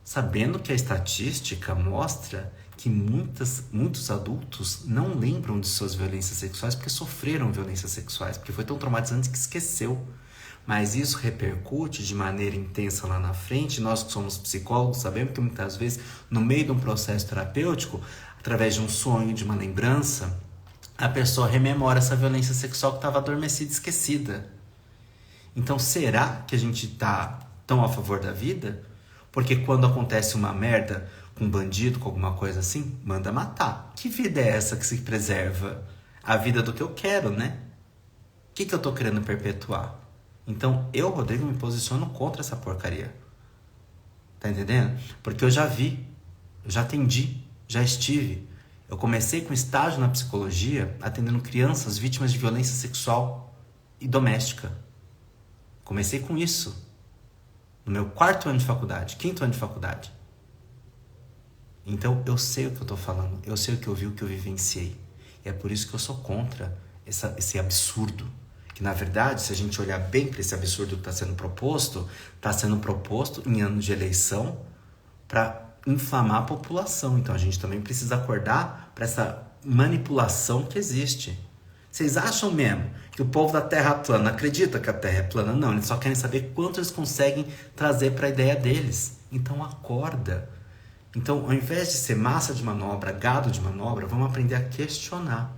A: Sabendo que a estatística mostra que muitos adultos não lembram de suas violências sexuais porque sofreram violências sexuais, porque foi tão traumatizante que esqueceu. Mas isso repercute de maneira intensa lá na frente. Nós que somos psicólogos sabemos que muitas vezes, no meio de um processo terapêutico, através de um sonho, de uma lembrança, a pessoa rememora essa violência sexual que estava adormecida e esquecida. Então, será que a gente está tão a favor da vida? Porque quando acontece uma merda com um bandido, com alguma coisa assim, manda matar. Que vida é essa que se preserva? A vida do que eu quero, né? O que eu tô querendo perpetuar? Então, eu, Rodrigo, me posiciono contra essa porcaria. Tá entendendo? Porque eu já vi, eu já atendi, já estive. Eu comecei com estágio na psicologia, atendendo crianças vítimas de violência sexual e doméstica. Comecei com isso no meu 4º ano de faculdade, 5º ano de faculdade. Então eu sei o que eu tô falando, eu sei o que eu vi, o que eu vivenciei. E é por isso que eu sou contra esse absurdo. Que na verdade, se a gente olhar bem para esse absurdo que está sendo proposto em ano de eleição para inflamar a população. Então a gente também precisa acordar para essa manipulação que existe. Vocês acham mesmo que o povo da Terra plana acredita que a Terra é plana? Não, eles só querem saber quanto eles conseguem trazer para a ideia deles. Então acorda. Então, ao invés de ser massa de manobra, gado de manobra, vamos aprender a questionar.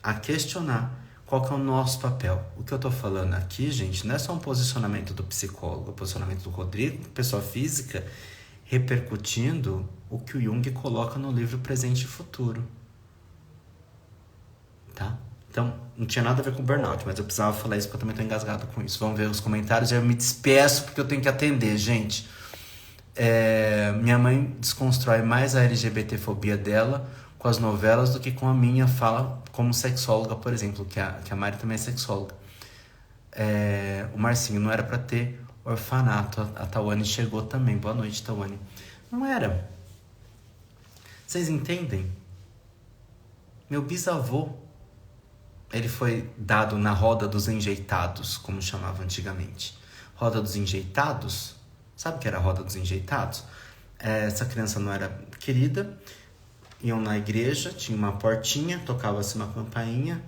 A: A questionar qual que é o nosso papel. O que eu estou falando aqui, gente, não é só um posicionamento do psicólogo, o posicionamento do Rodrigo, pessoa física, repercutindo o que o Jung coloca no livro Presente e Futuro. Tá? Então, não tinha nada a ver com burnout, mas eu precisava falar isso porque eu também estou engasgado com isso. Vamos ver os comentários e eu me despeço porque eu tenho que atender, gente. Minha mãe desconstrói mais a LGBTfobia dela com as novelas do que com a minha fala como sexóloga, por exemplo, que a Mari também é sexóloga. O Marcinho, não era pra ter orfanato. A Tawane chegou também. Boa noite, Tawane. Não era. Vocês entendem? Meu bisavô, ele foi dado na roda dos enjeitados, como chamava antigamente. Roda dos enjeitados? Sabe o que era a roda dos enjeitados? Essa criança não era querida, iam na igreja, tinha uma portinha, tocava-se uma campainha.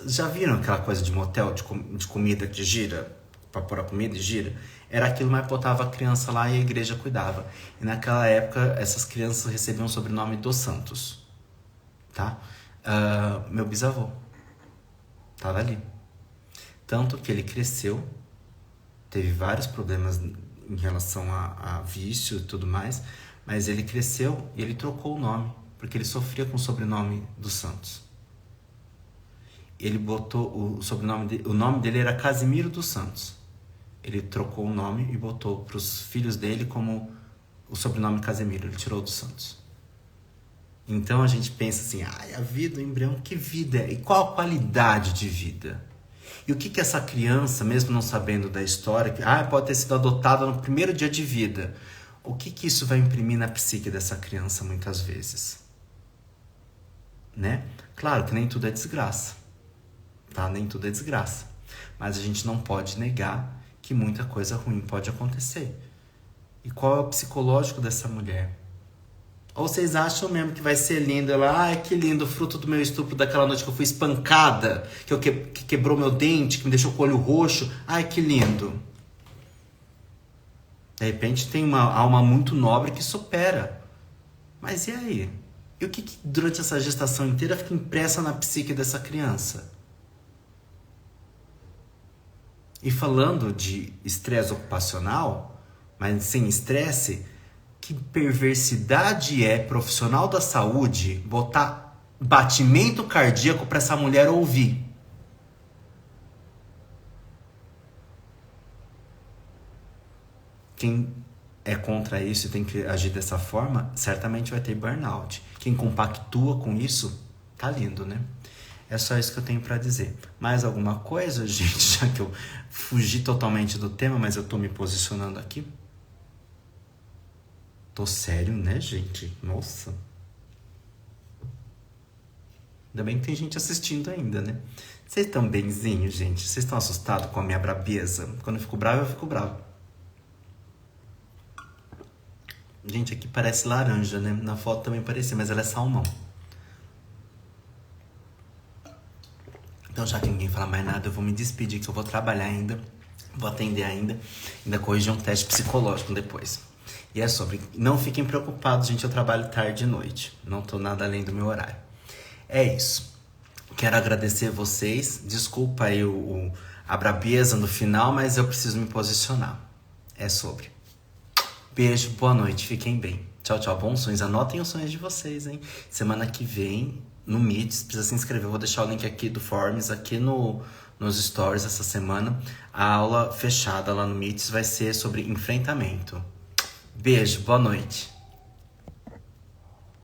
A: Já viram aquela coisa de motel, de comida que gira? Pra pôr a comida e gira? Era aquilo, mas botava a criança lá e a igreja cuidava. E naquela época, essas crianças recebiam o sobrenome dos santos. Tá? Meu bisavô tava ali. Tanto que ele cresceu, teve vários problemas em relação a vício e tudo mais, mas ele cresceu e ele trocou o nome, porque ele sofria com o sobrenome dos santos. Ele botou o sobrenome o nome dele era Casimiro dos Santos. Ele trocou o nome e botou para os filhos dele como o sobrenome Casimiro, ele tirou dos Santos. Então a gente pensa assim, a vida, o embrião, que vida é? E qual a qualidade de vida? E o que essa criança, mesmo não sabendo da história, pode ter sido adotada no primeiro dia de vida, o que isso vai imprimir na psique dessa criança muitas vezes? Né? Claro que nem tudo é desgraça, tá? Nem tudo é desgraça. Mas a gente não pode negar que muita coisa ruim pode acontecer. E qual é o psicológico dessa mulher? Ou vocês acham mesmo que vai ser lindo? Ela, que lindo, fruto do meu estupro daquela noite que eu fui espancada, que quebrou meu dente, que me deixou com o olho roxo. Que lindo. De repente tem uma alma muito nobre que supera. Mas e aí? E o que durante essa gestação inteira fica impressa na psique dessa criança? E falando de estresse ocupacional, mas sem estresse, que perversidade é profissional da saúde botar batimento cardíaco para essa mulher ouvir? Quem é contra isso e tem que agir dessa forma, certamente vai ter burnout. Quem compactua com isso, tá lindo, né? É só isso que eu tenho para dizer. Mais alguma coisa, gente? Já que eu fugi totalmente do tema, mas eu tô me posicionando aqui. Tô sério, né, gente? Nossa. Ainda bem que tem gente assistindo ainda, né? Vocês estão benzinhos, gente? Vocês estão assustados com a minha brabeza? Quando eu fico bravo, eu fico bravo. Gente, aqui parece laranja, né? Na foto também parecia, mas ela é salmão. Então, já que ninguém fala mais nada, eu vou me despedir, que eu vou trabalhar ainda. Vou atender ainda corrigir um teste psicológico depois. E é sobre... Não fiquem preocupados, gente, eu trabalho tarde e noite. Não tô nada além do meu horário. É isso. Quero agradecer vocês. Desculpa aí a brabeza no final, mas eu preciso me posicionar. É sobre. Beijo, boa noite, fiquem bem. Tchau, tchau, bons sonhos. Anotem os sonhos de vocês, hein? Semana que vem, no Meets, precisa se inscrever. Eu vou deixar o link aqui do Forms, aqui nos stories essa semana. A aula fechada lá no Meets vai ser sobre enfrentamento. Beijo, boa noite.